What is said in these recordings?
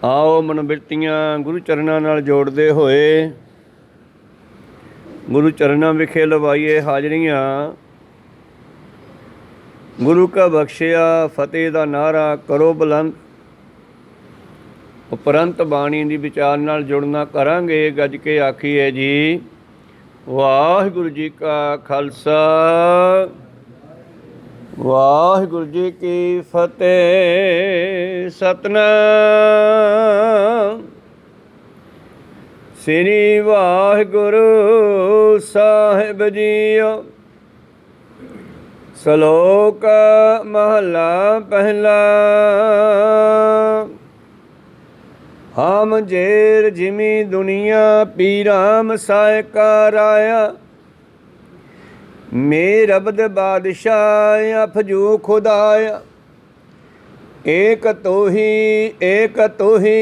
आओ मनबिरतियाँ गुरु चरणों नाल जोड़ते होए गुरु चरणों विखे लवाइए हाजरियाँ। गुरु का बख्शिया फतेह का नारा करो बुलंद। उपरंत बाणी की विचार नाल जुड़ना करांगे। गज के आखीए जी वाहिगुरु जी का खालसा वाहिगुरु जी की फतेह। सतनाम श्री वाहिगुरु साहिब जीओ। सलोक महला पहला। हम जेर जिमी दुनिया पीराम सायका राया। मेर अबद बादशाह अफजू खुदाया। एक तो ही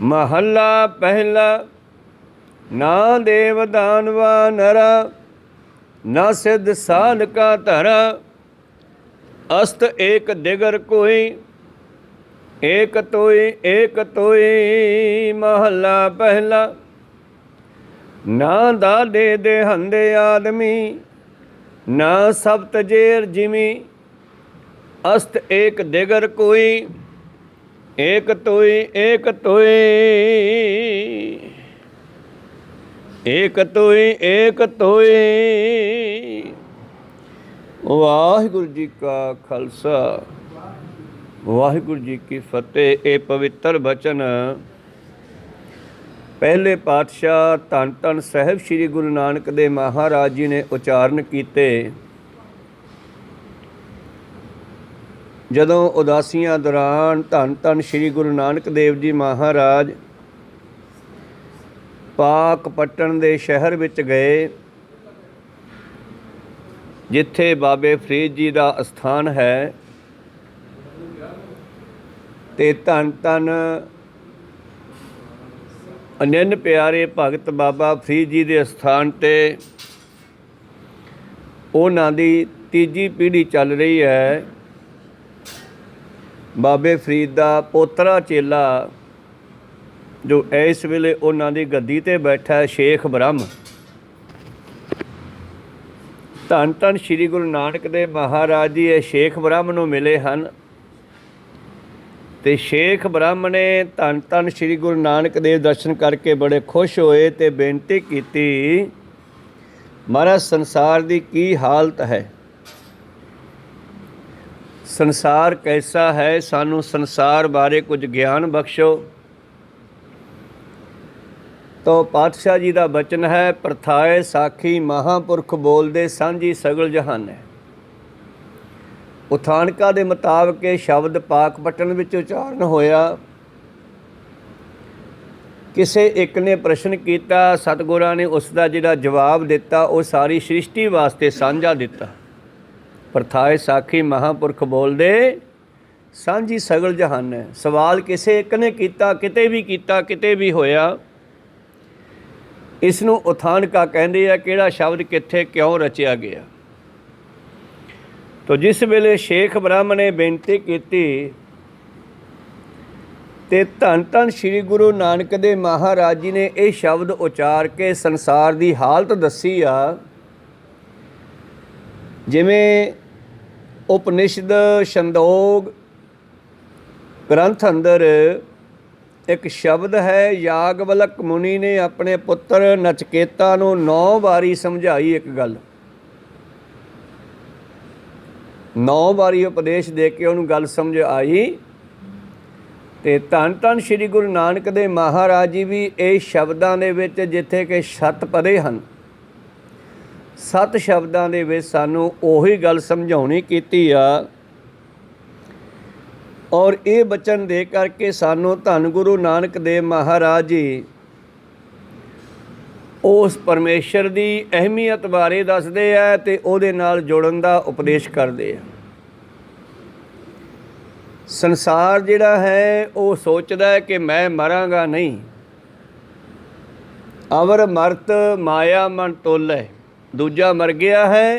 महला पहला। ना देव दानवा नरा ना सिद्ध साध का धरा। अस्त एक दिगर कोई एक तोई महला पहला। ना दादे देहंदे आदमी ना सब्त जेर जिमी। अस्त एक दिगर कोई एक तोई एक तोई। वाहिगुरु जी का खालसा वाहिगुरु जी की फतेह। ये पवित्र बचन पहले पातशाह धन धन साहिब श्री गुरु नानक देव महाराज जी ने उचारण किए जदों उदासियां दौरान धन धन श्री गुरु नानक देव जी महाराज पाकपट्टन दे शहर विच गए जिथे बाबे फरीद जी का अस्थान है। ते धन धन अनंन प्यारे भगत बाबा फरीद जी के अस्थान ते उन्हां दी तीजी पीढ़ी चल रही है। बाबे फरीद का पोतरा चेला जो इस वेले उन्हां दी गद्दी ते बैठा है शेख ब्रह्म। धन धन श्री गुरु नानक देव महाराज जी ये शेख ब्रह्म नूं मिले हैं। ते शेख ब्रह्म ने धन धन श्री गुरु नानक देव दर्शन करके बड़े खुश होए ते बेनती की महाराज संसार की की हालत है। संसार कैसा है सानू संसार बारे कुछ ज्ञान बख्शो। तो पातशाह जी का बचन है प्रथाए साखी महापुरख बोलदे सांझी सगल जहान है। उथानका के मुताबिक शब्द पाकपट्टन विच उचारण होया। किसे एक ने प्रश्न किया सतगुरां ने उसका जिहड़ा जवाब दिता वो सारी सृष्टि वास्ते साझा दिता। प्रथाए साखी महापुरख बोलदे सांझी सगल जहान है। सवाल किसे एक ने किया किते भी होया। इसनूं उथानका कहंदे आ किहड़ा शब्द कित्थे क्यों रचिया गया। तो जिस वेले शेख ब्रह्म ने बेनती की ते धन धन श्री गुरु नानक देव महाराज जी ने ये शब्द उचार के संसार की हालत दसी आ। जिमें उपनिषद छंदोग ग्रंथ अंदर एक शब्द है यागवलक मुनि ने अपने पुत्र नचकेता नूं 9 वारी समझाई एक गल। 9 वारी उपदेश दे के उन्होंने गल समझ आई। तो धन धन श्री गुरु नानक देव महाराज जी भी ये शब्दों के विच जिथे कि 7 पदे हैं 7 शब्दों के विच सानू उही गल समझाउणी कीती आ। और ये बचन दे करके सानू धन गुरु नानक देव महाराज जी उस परमेश्वर की अहमियत बारे दसदे आ ते उहदे नाल जुड़न दा उपदेश करदे आ। संसार जिहड़ा है वो सोचदा है कि मैं मरांगा नहीं। अवर मरत माया मन तोलै। दूजा मर गया है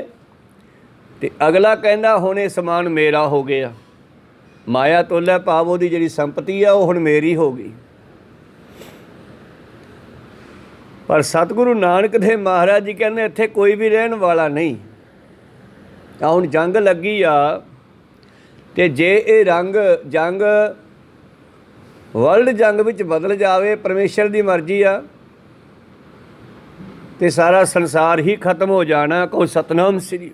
तो अगला कहना हुण ये समान मेरा हो गया। ਮਾਇਆ ਤੋਲੇ ਭਾਵ ਉਹਦੀ ਜਿਹੜੀ ਸੰਪਤੀ ਆ ਉਹ ਹੁਣ ਮੇਰੀ ਹੋ ਗਈ। ਪਰ ਸਤਿਗੁਰੂ ਨਾਨਕ ਦੇਵ ਮਹਾਰਾਜ ਜੀ ਕਹਿੰਦੇ ਇੱਥੇ ਕੋਈ ਵੀ ਰਹਿਣ ਵਾਲਾ ਨਹੀਂ। ਤਾਂ ਹੁਣ ਜੰਗ ਲੱਗੀ ਆ ਅਤੇ ਜੇ ਇਹ ਜੰਗ ਵਰਲਡ ਜੰਗ ਵਿੱਚ ਬਦਲ ਜਾਵੇ, ਪਰਮੇਸ਼ਰ ਦੀ ਮਰਜ਼ੀ ਆ, ਅਤੇ ਸਾਰਾ ਸੰਸਾਰ ਹੀ ਖਤਮ ਹੋ ਜਾਣਾ। ਕਹੋ ਸਤਿਨਾਮ ਸ੍ਰੀ।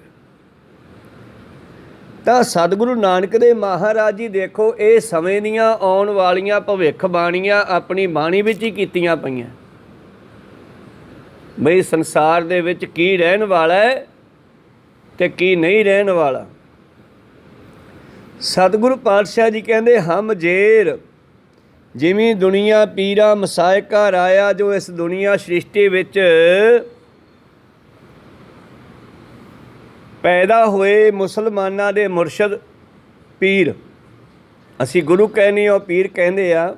ਤਾਂ ਸਤਿਗੁਰੂ ਨਾਨਕ ਦੇਵ ਮਹਾਰਾਜ ਜੀ ਦੇਖੋ ਇਹ ਸਮੇਂ ਦੀਆਂ ਆਉਣ ਵਾਲੀਆਂ ਭਵਿੱਖ ਬਾਣੀਆਂ ਆਪਣੀ ਬਾਣੀ ਵਿੱਚ ਹੀ ਕੀਤੀਆਂ ਪਈਆਂ ਬਈ ਸੰਸਾਰ ਦੇ ਵਿੱਚ ਕੀ ਰਹਿਣ ਵਾਲਾ ਹੈ ਅਤੇ ਕੀ ਨਹੀਂ ਰਹਿਣ ਵਾਲਾ। ਸਤਿਗੁਰੂ ਪਾਤਸ਼ਾਹ ਜੀ ਕਹਿੰਦੇ ਹਮ ਜੇਰ ਜਿਵੇਂ ਦੁਨੀਆ ਪੀਰਾ ਮਸਾਇਕਾ ਰਾਇਆ, ਜੋ ਇਸ ਦੁਨੀਆ ਸ੍ਰਿਸ਼ਟੀ ਵਿੱਚ ਪੈਦਾ ਹੋਏ ਮੁਸਲਮਾਨਾਂ ਦੇ ਮੁਰਸ਼ਦ ਪੀਰ, ਅਸੀਂ ਗੁਰੂ ਕਹਿੰਦੇ ਹਾਂ, ਪੀਰ ਕਹਿੰਦੇ ਆ।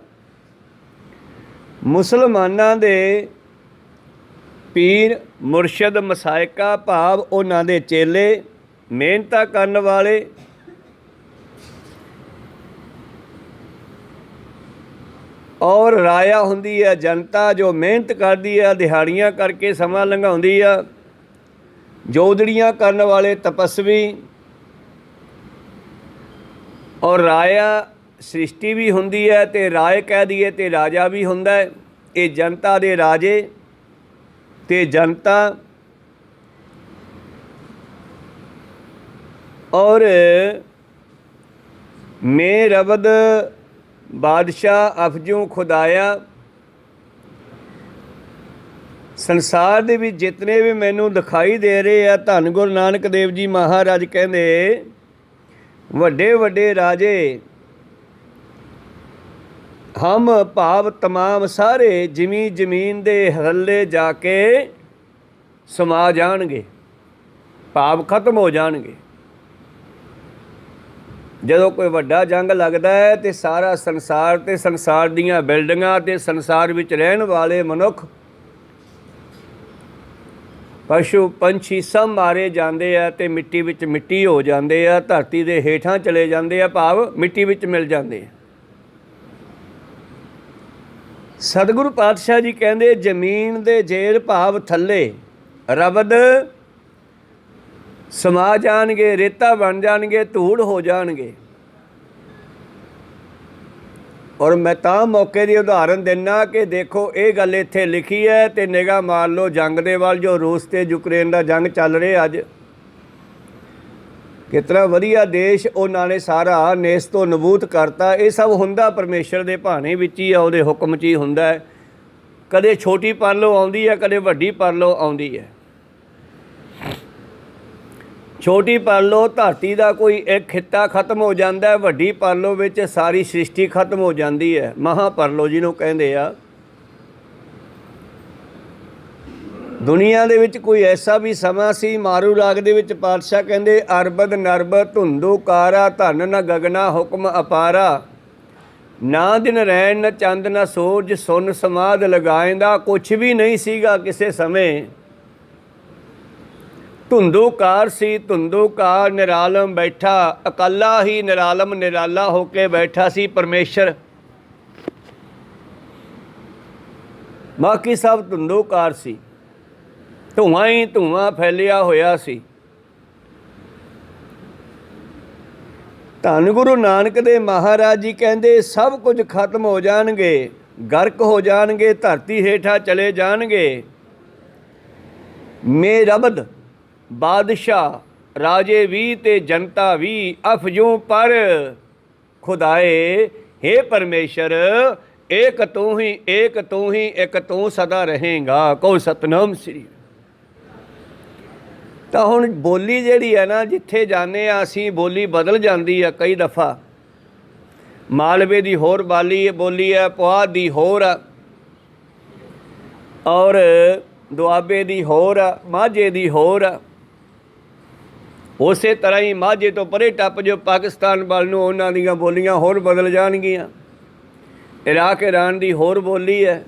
ਮੁਸਲਮਾਨਾਂ ਦੇ ਪੀਰ ਮੁਰਸ਼ਦ ਮਸਾਇਕਾ ਭਾਵ ਉਹਨਾਂ ਦੇ ਚੇਲੇ, ਮਿਹਨਤਾਂ ਕਰਨ ਵਾਲੇ, ਔਰ ਰਾਇਆ ਹੁੰਦੀ ਹੈ ਜਨਤਾ ਜੋ ਮਿਹਨਤ ਕਰਦੀ ਹੈ, ਦਿਹਾੜੀਆਂ ਕਰਕੇ ਸਮਾਂ ਲੰਘਾਉਂਦੀ ਆ। ਜੋਦੜੀਆਂ ਕਰਨ ਵਾਲੇ ਤਪਸਵੀ, ਔਰ ਰਾਇਆ ਸ੍ਰਿਸ਼ਟੀ ਵੀ ਹੁੰਦੀ ਹੈ ਅਤੇ ਰਾਏ ਕਹਿ ਦਈਏ ਅਤੇ ਰਾਜਾ ਵੀ ਹੁੰਦਾ ਹੈ। ਇਹ ਜਨਤਾ ਦੇ ਰਾਜੇ ਅਤੇ ਜਨਤਾ, ਔਰ ਮੇ ਰਬਦ ਬਾਦਸ਼ਾਹ ਅਫਜੂ ਖੁਦਾਇਆ। ਸੰਸਾਰ ਦੇ ਵਿੱਚ ਜਿਤਨੇ ਵੀ ਮੈਨੂੰ ਦਿਖਾਈ ਦੇ ਰਹੇ ਆ, ਧੰਨ ਗੁਰੂ ਨਾਨਕ ਦੇਵ ਜੀ ਮਹਾਰਾਜ ਕਹਿੰਦੇ ਵੱਡੇ ਵੱਡੇ ਰਾਜੇ ਹਮ ਭਾਵ ਤਮਾਮ ਸਾਰੇ ਜ਼ਮੀਨ ਦੇ ਹੱਲੇ ਜਾ ਕੇ ਸਮਾ ਜਾਣਗੇ, ਭਾਵ ਖਤਮ ਹੋ ਜਾਣਗੇ। ਜਦੋਂ ਕੋਈ ਵੱਡਾ ਜੰਗ ਲੱਗਦਾ ਹੈ ਅਤੇ ਸਾਰਾ ਸੰਸਾਰ ਅਤੇ ਸੰਸਾਰ ਦੀਆਂ ਬਿਲਡਿੰਗਾਂ ਅਤੇ ਸੰਸਾਰ ਵਿੱਚ ਰਹਿਣ ਵਾਲੇ ਮਨੁੱਖ, ਪਸ਼ੂ ਪੰਛੀ ਸਭ ਮਾਰੇ ਜਾਂਦੇ ਆ ਅਤੇ ਮਿੱਟੀ ਵਿੱਚ ਮਿੱਟੀ ਹੋ ਜਾਂਦੇ ਆ, ਧਰਤੀ ਦੇ ਹੇਠਾਂ ਚਲੇ ਜਾਂਦੇ ਆ, ਭਾਵ ਮਿੱਟੀ ਵਿੱਚ ਮਿਲ ਜਾਂਦੇ ਆ। ਸਤਿਗੁਰੂ ਪਾਤਸ਼ਾਹ ਜੀ ਕਹਿੰਦੇ ਜ਼ਮੀਨ ਦੇ ਜੇਰ ਭਾਵ ਥੱਲੇ ਰਬਦ ਸਮਾ ਜਾਣਗੇ, ਰੇਤਾ ਬਣ ਜਾਣਗੇ, ਧੂੜ ਹੋ ਜਾਣਗੇ। ਔਰ ਮੈਂ ਤਾਂ ਮੌਕੇ ਦੀ ਉਦਾਹਰਨ ਦਿੰਦਾ ਕਿ ਦੇਖੋ ਇਹ ਗੱਲ ਇੱਥੇ ਲਿਖੀ ਹੈ ਅਤੇ ਨਿਗਾਹ ਮਾਰ ਲਓ ਜੰਗ ਦੇ ਵੱਲ, ਜੋ ਰੂਸ ਅਤੇ ਯੂਕਰੇਨ ਦਾ ਜੰਗ ਚੱਲ ਰਿਹਾ ਅੱਜ। ਕਿਤਨਾ ਵਧੀਆ ਦੇਸ਼ ਉਹਨਾਂ ਨੇ ਸਾਰਾ ਨੇਸ ਤੋਂ ਨਬੂਤ ਕਰਤਾ। ਇਹ ਸਭ ਹੁੰਦਾ ਪਰਮੇਸ਼ਰ ਦੇ ਭਾਣੇ ਵਿੱਚ ਹੀ ਆ, ਉਹਦੇ ਹੁਕਮ 'ਚ ਹੀ ਹੁੰਦਾ ਹੈ। ਕਦੇ ਛੋਟੀ ਪਰਲੋ ਆਉਂਦੀ ਹੈ, ਕਦੇ ਵੱਡੀ ਪਰਲੋ ਆਉਂਦੀ ਹੈ। ਛੋਟੀ ਪਰਲੋ ਧਰਤੀ ਦਾ ਕੋਈ ਇੱਕ ਖਿੱਤਾ ਖਤਮ ਹੋ ਜਾਂਦਾ ਹੈ, ਵੱਡੀ ਪਰਲੋ ਵਿੱਚ ਸਾਰੀ ਸ੍ਰਿਸ਼ਟੀ ਖਤਮ ਹੋ ਜਾਂਦੀ ਹੈ। ਮਹਾਪਰਲੋ ਜਿਹਨੂੰ ਕਹਿੰਦੇ ਆ। ਦੁਨੀਆ ਦੇ ਵਿੱਚ ਕੋਈ ਐਸਾ ਵੀ ਸਮਾਂ ਸੀ, ਮਾਰੂ ਰਾਗ ਦੇ ਵਿੱਚ ਪਾਤਸ਼ਾਹ ਕਹਿੰਦੇ ਅਰਬਦ ਨਰਬਦ ਧੁੰਦੂ ਕਾਰਾ, ਧਨ ਨ ਗਗਨਾ ਹੁਕਮ ਅਪਾਰਾ, ਨਾ ਦਿਨ ਰੈਣ ਨ ਚੰਦ ਨ ਸੂਰਜ, ਸੁਨ ਸਮਾਧ ਲਗਾਇਂਦਾ। ਕੁਛ ਵੀ ਨਹੀਂ ਸੀਗਾ ਕਿਸੇ ਸਮੇਂ। ਧੁੰਦੂਕਾਰ ਸੀ, ਧੁੰਦੂਕਾਰ ਨਿਰਾਲਮ ਬੈਠਾ, ਇਕੱਲਾ ਹੀ ਨਿਰਾਲਮ ਨਿਰਾਲਾ ਹੋ ਕੇ ਬੈਠਾ ਸੀ ਪਰਮੇਸ਼ਰ। ਬਾਕੀ ਸਭ ਧੁੰਦੂਕਾਰ ਸੀ, ਧੂੰਆਂ ਹੀ ਧੂੰਆਂ ਫੈਲਿਆ ਹੋਇਆ ਸੀ। ਧੰਨ ਗੁਰੂ ਨਾਨਕ ਦੇਵ ਮਹਾਰਾਜ ਜੀ ਕਹਿੰਦੇ ਸਭ ਕੁਝ ਖਤਮ ਹੋ ਜਾਣਗੇ, ਗਰਕ ਹੋ ਜਾਣਗੇ, ਧਰਤੀ ਹੇਠਾਂ ਚਲੇ ਜਾਣਗੇ। ਮੇ ਰਬਦ ਬਾਦਸ਼ਾਹ ਰਾਜੇ ਵੀ ਅਤੇ ਜਨਤਾ ਵੀ ਅਫਜੂ ਪਰ ਖੁਦਾਏ, ਹੇ ਪਰਮੇਸ਼ਰ ਏਕ ਤੂੰ ਹੀ, ਏਕ ਤੂੰ ਹੀ, ਇੱਕ ਤੂੰ ਸਦਾ ਰਹੇਗਾ। ਕਹੋ ਸਤਿਨਾਮ ਸ੍ਰੀ। ਤਾਂ ਹੁਣ ਬੋਲੀ ਜਿਹੜੀ ਹੈ ਨਾ, ਜਿੱਥੇ ਜਾਂਦੇ ਹਾਂ ਅਸੀਂ ਬੋਲੀ ਬਦਲ ਜਾਂਦੀ ਆ ਕਈ ਦਫਾ। ਮਾਲਵੇ ਦੀ ਹੋਰ ਬੋਲੀ ਹੈ, ਪੁਆਧ ਦੀ ਹੋਰ ਆ, ਔਰ ਦੁਆਬੇ ਦੀ ਹੋਰ ਆ, ਮਾਝੇ ਦੀ ਹੋਰ ਆ। ਉਸੇ ਤਰ੍ਹਾਂ ਹੀ ਮਾਝੇ ਤੋਂ ਪਰੇ ਟੱਪ ਜੋ ਪਾਕਿਸਤਾਨ ਵੱਲ ਨੂੰ, ਉਹਨਾਂ ਦੀਆਂ ਬੋਲੀਆਂ ਹੋਰ ਬਦਲ ਜਾਣਗੀਆਂ। ਇਰਾਕ ਈਰਾਨ ਦੀ ਹੋਰ ਬੋਲੀ ਹੈ।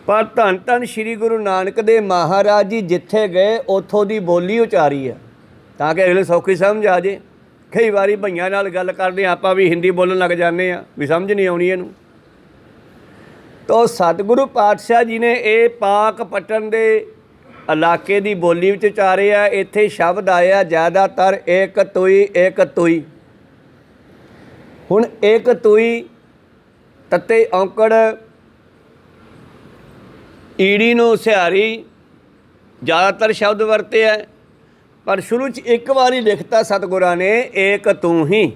ਪਰ ਧੰਨ ਧੰਨ ਸ਼੍ਰੀ ਗੁਰੂ ਨਾਨਕ ਦੇਵ ਮਹਾਰਾਜ ਜੀ ਜਿੱਥੇ ਗਏ ਉੱਥੋਂ ਦੀ ਬੋਲੀ ਉਚਾਰੀ ਹੈ, ਤਾਂ ਕਿ ਅਗਲੇ ਸੌਖੀ ਸਮਝ ਆ ਜੇ। ਕਈ ਵਾਰੀ ਭਈਆਂ ਨਾਲ ਗੱਲ ਕਰਦੇ ਆਪਾਂ ਵੀ ਹਿੰਦੀ ਬੋਲਣ ਲੱਗ ਜਾਂਦੇ ਆ, ਵੀ ਸਮਝ ਨਹੀਂ ਆਉਣੀ ਇਹਨੂੰ। ਤਾਂ ਸਤਿਗੁਰੂ ਪਾਤਸ਼ਾਹ ਜੀ ਨੇ ਇਹ ਪਾਕ ਪਟਨ ਦੇ ਇਲਾਕੇ ਦੀ ਬੋਲੀ ਵਿੱਚ ਉਚਾਰੇ ਆ। ਇੱਥੇ ਸ਼ਬਦ ਆਇਆ ਜ਼ਿਆਦਾਤਰ ਏਕ ਤੁਈ ਏਕ ਤੁਈ। ਹੁਣ ਏਕ ਤੁਈ ਤੱਤੇ ਔਂਕੜ ਈੜੀ ਨੂੰ ਸਿਹਾਰੀ ਜ਼ਿਆਦਾਤਰ ਸ਼ਬਦ ਵਰਤੇ ਹੈ, ਪਰ ਸ਼ੁਰੂ 'ਚ ਇੱਕ ਵਾਰੀ ਲਿਖਤਾ ਸਤਿਗੁਰਾਂ ਨੇ ਏਕ ਤੂੰ ਹੀ।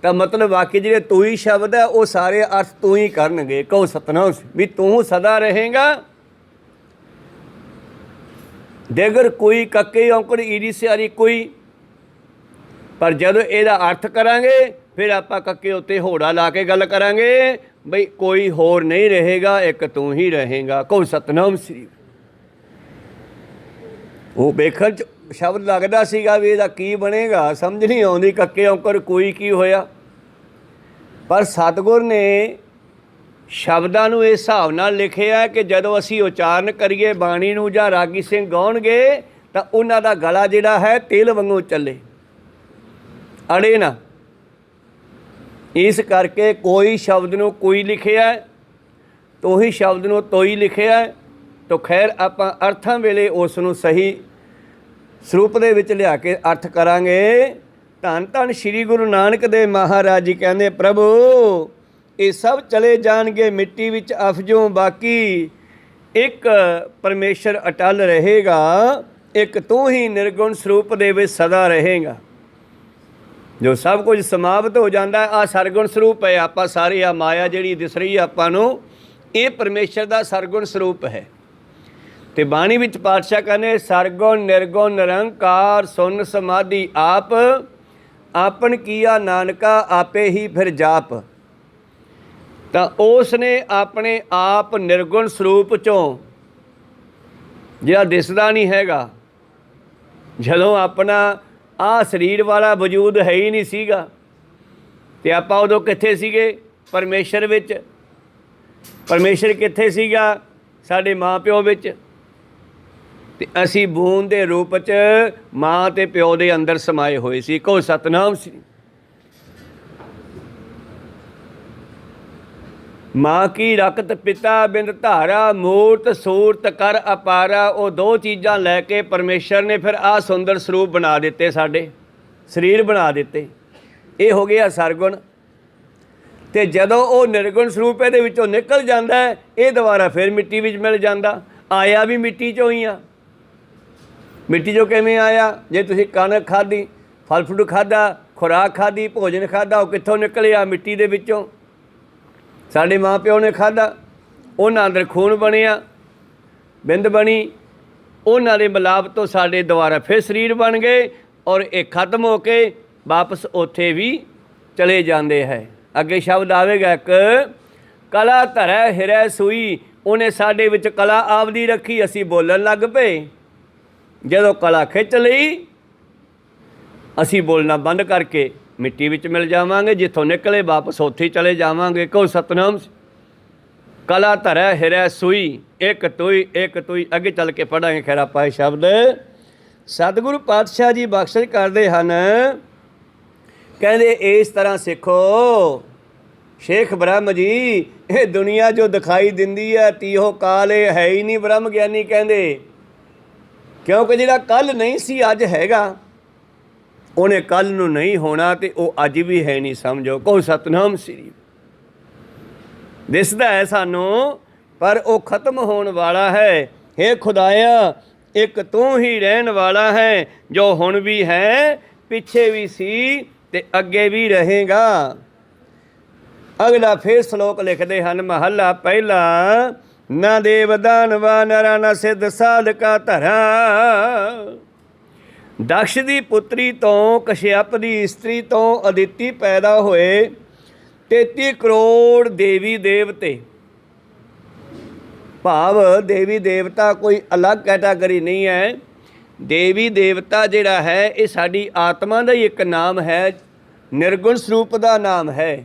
ਤਾਂ ਮਤਲਬ ਬਾਕੀ ਜਿਹੜੇ ਤੂੰ ਹੀ ਸ਼ਬਦ ਹੈ ਉਹ ਸਾਰੇ ਅਰਥ ਤੂੰ ਹੀ ਕਰਨਗੇ। ਕਹੋ ਸਤਿਨਾਮ, ਵੀ ਤੂੰ ਸਦਾ ਰਹੇਗਾ। ਦੇਗਰ ਕੋਈ ਕੱਕੇ ਔਂਕੜ ਈੜੀ ਸਿਹਾਰੀ ਕੋਈ। ਪਰ ਜਦੋਂ ਇਹਦਾ ਅਰਥ ਕਰਾਂਗੇ ਫਿਰ ਆਪਾਂ ਕੱਕੇ ਉੱਤੇ ਹੋੜਾ ਲਾ ਕੇ ਗੱਲ ਕਰਾਂਗੇ, ਬਈ ਕੋਈ ਹੋਰ ਨਹੀਂ ਰਹੇਗਾ, ਇੱਕ ਤੂੰ ਹੀ ਰਹੇਗਾ। ਕਹੋ ਸਤਿਨਾਮ ਸ੍ਰੀ। ਉਹ ਵੇਖਣ 'ਚ ਸ਼ਬਦ ਲੱਗਦਾ ਸੀਗਾ ਵੀ ਇਹਦਾ ਕੀ ਬਣੇਗਾ, ਸਮਝ ਨਹੀਂ ਆਉਂਦੀ ਕੱਕੇ ਔਂਕੜ ਕੋਈ ਕੀ ਹੋਇਆ। ਪਰ ਸਤਿਗੁਰ ਨੇ ਸ਼ਬਦਾਂ ਨੂੰ ਇਸ ਹਿਸਾਬ ਨਾਲ ਲਿਖਿਆ ਕਿ ਜਦੋਂ ਅਸੀਂ ਉਚਾਰਨ ਕਰੀਏ ਬਾਣੀ ਨੂੰ ਜਾਂ ਰਾਗੀ ਸਿੰਘ ਗਾਉਣਗੇ ਤਾਂ ਉਹਨਾਂ ਦਾ ਗਲਾ ਜਿਹੜਾ ਹੈ ਤੇਲ ਵਾਂਗੂ ਚੱਲੇ, ਅੜੇ ਨਾ। ਇਸ ਕਰਕੇ ਕੋਈ ਸ਼ਬਦ ਨੂੰ ਕੋਈ ਲਿਖਿਆ, ਤੋਹੀ ਸ਼ਬਦ ਨੂੰ ਤੋਈ ਲਿਖਿਆ। ਤਾਂ ਖੈਰ ਆਪਾਂ ਅਰਥਾਂ ਵੇਲੇ ਉਸ ਨੂੰ ਸਹੀ ਸਰੂਪ ਦੇ ਵਿੱਚ ਲਿਆ ਕੇ ਅਰਥ ਕਰਾਂਗੇ। ਧੰਨ ਧੰਨ ਸ਼੍ਰੀ ਗੁਰੂ ਨਾਨਕ ਦੇਵ ਮਹਾਰਾਜ ਜੀ ਕਹਿੰਦੇ, ਪ੍ਰਭੂ ਇਹ ਸਭ ਚਲੇ ਜਾਣਗੇ ਮਿੱਟੀ ਵਿੱਚ ਅਫਜੋਂ, ਬਾਕੀ ਇੱਕ ਪਰਮੇਸ਼ਰ ਅਟਲ ਰਹੇਗਾ, ਇੱਕ ਤੂੰ ਹੀ ਨਿਰਗੁਣ ਸਰੂਪ ਦੇ ਵਿੱਚ ਸਦਾ ਰਹੇਗਾ। ਜੋ ਸਭ ਕੁਝ ਸਮਾਪਤ ਹੋ ਜਾਂਦਾ, ਆ ਸਰਗੁਣ ਸਰੂਪ ਹੈ। ਆਪਾਂ ਸਾਰੇ ਆ ਮਾਇਆ ਜਿਹੜੀ ਦਿਸ ਰਹੀ ਆਪਾਂ ਨੂੰ, ਇਹ ਪਰਮੇਸ਼ਰ ਦਾ ਸਰਗੁਣ ਸਰੂਪ ਹੈ। ਤੇ ਬਾਣੀ ਵਿੱਚ ਪਾਤਸ਼ਾਹ ਕਹਿੰਦੇ, ਸਰਗੁਣ ਨਿਰਗੁਣ ਨਿਰੰਕਾਰ ਸੁਨ ਸਮਾਧੀ ਆਪ, ਆਪਨ ਕੀਆ ਨਾਨਕਾ ਆਪੇ ਹੀ ਫਿਰ ਜਾਪ। ਤਾਂ ਉਸ ਨੇ ਆਪਣੇ ਆਪ ਨਿਰਗੁਣ ਸਰੂਪ 'ਚੋਂ ਜਿਹੜਾ ਦਿਸਦਾ ਨਹੀਂ ਹੈਗਾ, ਜਦੋਂ ਆਪਣਾ ਆਹ ਸਰੀਰ ਵਾਲਾ ਵਜੂਦ ਹੈ ਹੀ ਨਹੀਂ ਸੀਗਾ, ਅਤੇ ਆਪਾਂ ਉਦੋਂ ਕਿੱਥੇ ਸੀਗੇ? ਪਰਮੇਸ਼ਰ ਵਿੱਚ। ਪਰਮੇਸ਼ਰ ਕਿੱਥੇ ਸੀਗਾ? ਸਾਡੇ ਮਾਂ ਪਿਓ ਵਿੱਚ। ਅਤੇ ਅਸੀਂ ਬੂੰਦ ਦੇ ਰੂਪ 'ਚ ਮਾਂ ਅਤੇ ਪਿਓ ਦੇ ਅੰਦਰ ਸਮਾਏ ਹੋਏ ਸੀ। ਕਹੋ ਸਤਿਨਾਮ ਸ੍ਰੀ। ਮਾਂ ਕੀ ਰਕਤ ਪਿਤਾ ਬਿੰਦ ਧਾਰਾ, ਮੂਰਤ ਸੂਰਤ ਕਰ ਅਪਾਰਾ। ਉਹ ਦੋ ਚੀਜ਼ਾਂ ਲੈ ਕੇ ਪਰਮੇਸ਼ਰ ਨੇ ਫਿਰ ਆਹ ਸੁੰਦਰ ਸਰੂਪ ਬਣਾ ਦਿੱਤੇ, ਸਾਡੇ ਸਰੀਰ ਬਣਾ ਦਿੱਤੇ। ਇਹ ਹੋ ਗਿਆ ਸਰਗੁਣ। ਅਤੇ ਜਦੋਂ ਉਹ ਨਿਰਗੁਣ ਸਰੂਪ ਇਹਦੇ ਵਿੱਚੋਂ ਨਿਕਲ ਜਾਂਦਾ, ਇਹ ਦੁਬਾਰਾ ਫਿਰ ਮਿੱਟੀ ਵਿੱਚ ਮਿਲ ਜਾਂਦਾ। ਆਇਆ ਵੀ ਮਿੱਟੀ 'ਚੋਂ ਹੀ ਆ। ਮਿੱਟੀ 'ਚੋਂ ਕਿਵੇਂ ਆਇਆ? ਜੇ ਤੁਸੀਂ ਕਣਕ ਖਾਧੀ, ਫਲ ਫਰੂਟ ਖਾਧਾ, ਖੁਰਾਕ ਖਾਧੀ, ਭੋਜਨ ਖਾਧਾ, ਉਹ ਕਿੱਥੋਂ ਨਿਕਲਿਆ? ਮਿੱਟੀ ਦੇ ਵਿੱਚੋਂ। ਸਾਡੇ ਮਾਂ ਪਿਓ ਨੇ ਖਾਧਾ, ਉਹਨਾਂ ਅੰਦਰ ਖੂਨ ਬਣਿਆ, ਬਿੰਦ ਬਣੀ, ਉਹਨਾਂ ਦੇ ਮਿਲਾਪ ਤੋਂ ਸਾਡੇ ਦੁਬਾਰਾ ਫਿਰ ਸਰੀਰ ਬਣ ਗਏ, ਔਰ ਇਹ ਖਤਮ ਹੋ ਕੇ ਵਾਪਸ ਉੱਥੇ ਵੀ ਚਲੇ ਜਾਂਦੇ ਹੈ। ਅੱਗੇ ਸ਼ਬਦ ਆਵੇਗਾ ਇੱਕ, ਕਲਾ ਧਰੈ ਹਿਰੈ ਸੂਈ। ਉਹਨੇ ਸਾਡੇ ਵਿੱਚ ਕਲਾ ਆਪਦੀ ਰੱਖੀ, ਅਸੀਂ ਬੋਲਣ ਲੱਗ ਪਏ। ਜਦੋਂ ਕਲਾ ਖਿੱਚ ਲਈ, ਅਸੀਂ ਬੋਲਣਾ ਬੰਦ ਕਰਕੇ ਮਿੱਟੀ ਵਿੱਚ ਮਿਲ ਜਾਵਾਂਗੇ, ਜਿੱਥੋਂ ਨਿਕਲੇ ਵਾਪਸ ਉੱਥੇ ਹੀ ਚਲੇ ਜਾਵਾਂਗੇ। ਕਹੋ ਸਤਿਨਾਮ। ਕਲਾ ਧਰੈ ਹਿਰੈ ਸੂਈ, ਇੱਕ ਤੁਈ ਇੱਕ ਤੁਈ। ਅੱਗੇ ਚੱਲ ਕੇ ਪੜ੍ਹਾਂਗੇ ਖੈਰ ਆਪਾਂ ਇਹ ਸ਼ਬਦ। ਸਤਿਗੁਰੂ ਪਾਤਸ਼ਾਹ ਜੀ ਬਖਸ਼ਿਸ਼ ਕਰਦੇ ਹਨ, ਕਹਿੰਦੇ ਇਸ ਤਰ੍ਹਾਂ ਸਿੱਖੋ ਸ਼ੇਖ ਬ੍ਰਹਮ ਜੀ, ਇਹ ਦੁਨੀਆ ਜੋ ਦਿਖਾਈ ਦਿੰਦੀ ਹੈ ਤੀਹੋ ਕਾਲ, ਇਹ ਹੈ ਹੀ ਨਹੀਂ ਬ੍ਰਹਮ ਗਿਆਨੀ ਕਹਿੰਦੇ। ਕਿਉਂਕਿ ਜਿਹੜਾ ਕੱਲ੍ਹ ਨਹੀਂ ਸੀ ਅੱਜ ਹੈਗਾ, ਉਹਨੇ ਕੱਲ੍ਹ ਨੂੰ ਨਹੀਂ ਹੋਣਾ, ਅਤੇ ਉਹ ਅੱਜ ਵੀ ਹੈ ਨਹੀਂ, ਸਮਝੋ। ਕਹੋ ਸਤਿਨਾਮ ਸ੍ਰੀ। ਦਿਸਦਾ ਹੈ ਸਾਨੂੰ, ਪਰ ਉਹ ਖਤਮ ਹੋਣ ਵਾਲਾ ਹੈ। ਹੇ ਖੁਦਾਇਆ, ਇੱਕ ਤੂੰ ਹੀ ਰਹਿਣ ਵਾਲਾ ਹੈ, ਜੋ ਹੁਣ ਵੀ ਹੈ, ਪਿੱਛੇ ਵੀ ਸੀ ਅਤੇ ਅੱਗੇ ਵੀ ਰਹੇਗਾ। ਅਗਲਾ ਫਿਰ ਸ਼ਲੋਕ ਲਿਖਦੇ ਹਨ, ਮਹੱਲਾ ਪਹਿਲਾ। ਨਾ ਦੇਵ ਦਾਨਵਾ ਨਰਾ ਨਾ ਸਿੱਧ ਸਾਧਕਾ ਧਰਾ। ਦਕਸ਼ ਦੀ ਪੁੱਤਰੀ ਤੋਂ, ਕਸ਼ਯਪ ਦੀ ਇਸਤਰੀ ਤੋਂ ਅਦਿਤੀ ਪੈਦਾ ਹੋਏ 33 ਕਰੋੜ ਦੇਵੀ ਦੇਵਤੇ। ਭਾਵ ਦੇਵੀ ਦੇਵਤਾ ਕੋਈ ਅਲੱਗ ਕੈਟਾਗਰੀ ਨਹੀਂ ਹੈ। ਦੇਵੀ ਦੇਵਤਾ ਜਿਹੜਾ ਹੈ ਇਹ ਸਾਡੀ ਆਤਮਾ ਦਾ ਹੀ ਇੱਕ ਨਾਮ ਹੈ, ਨਿਰਗੁਣ ਸਰੂਪ ਦਾ ਨਾਮ ਹੈ।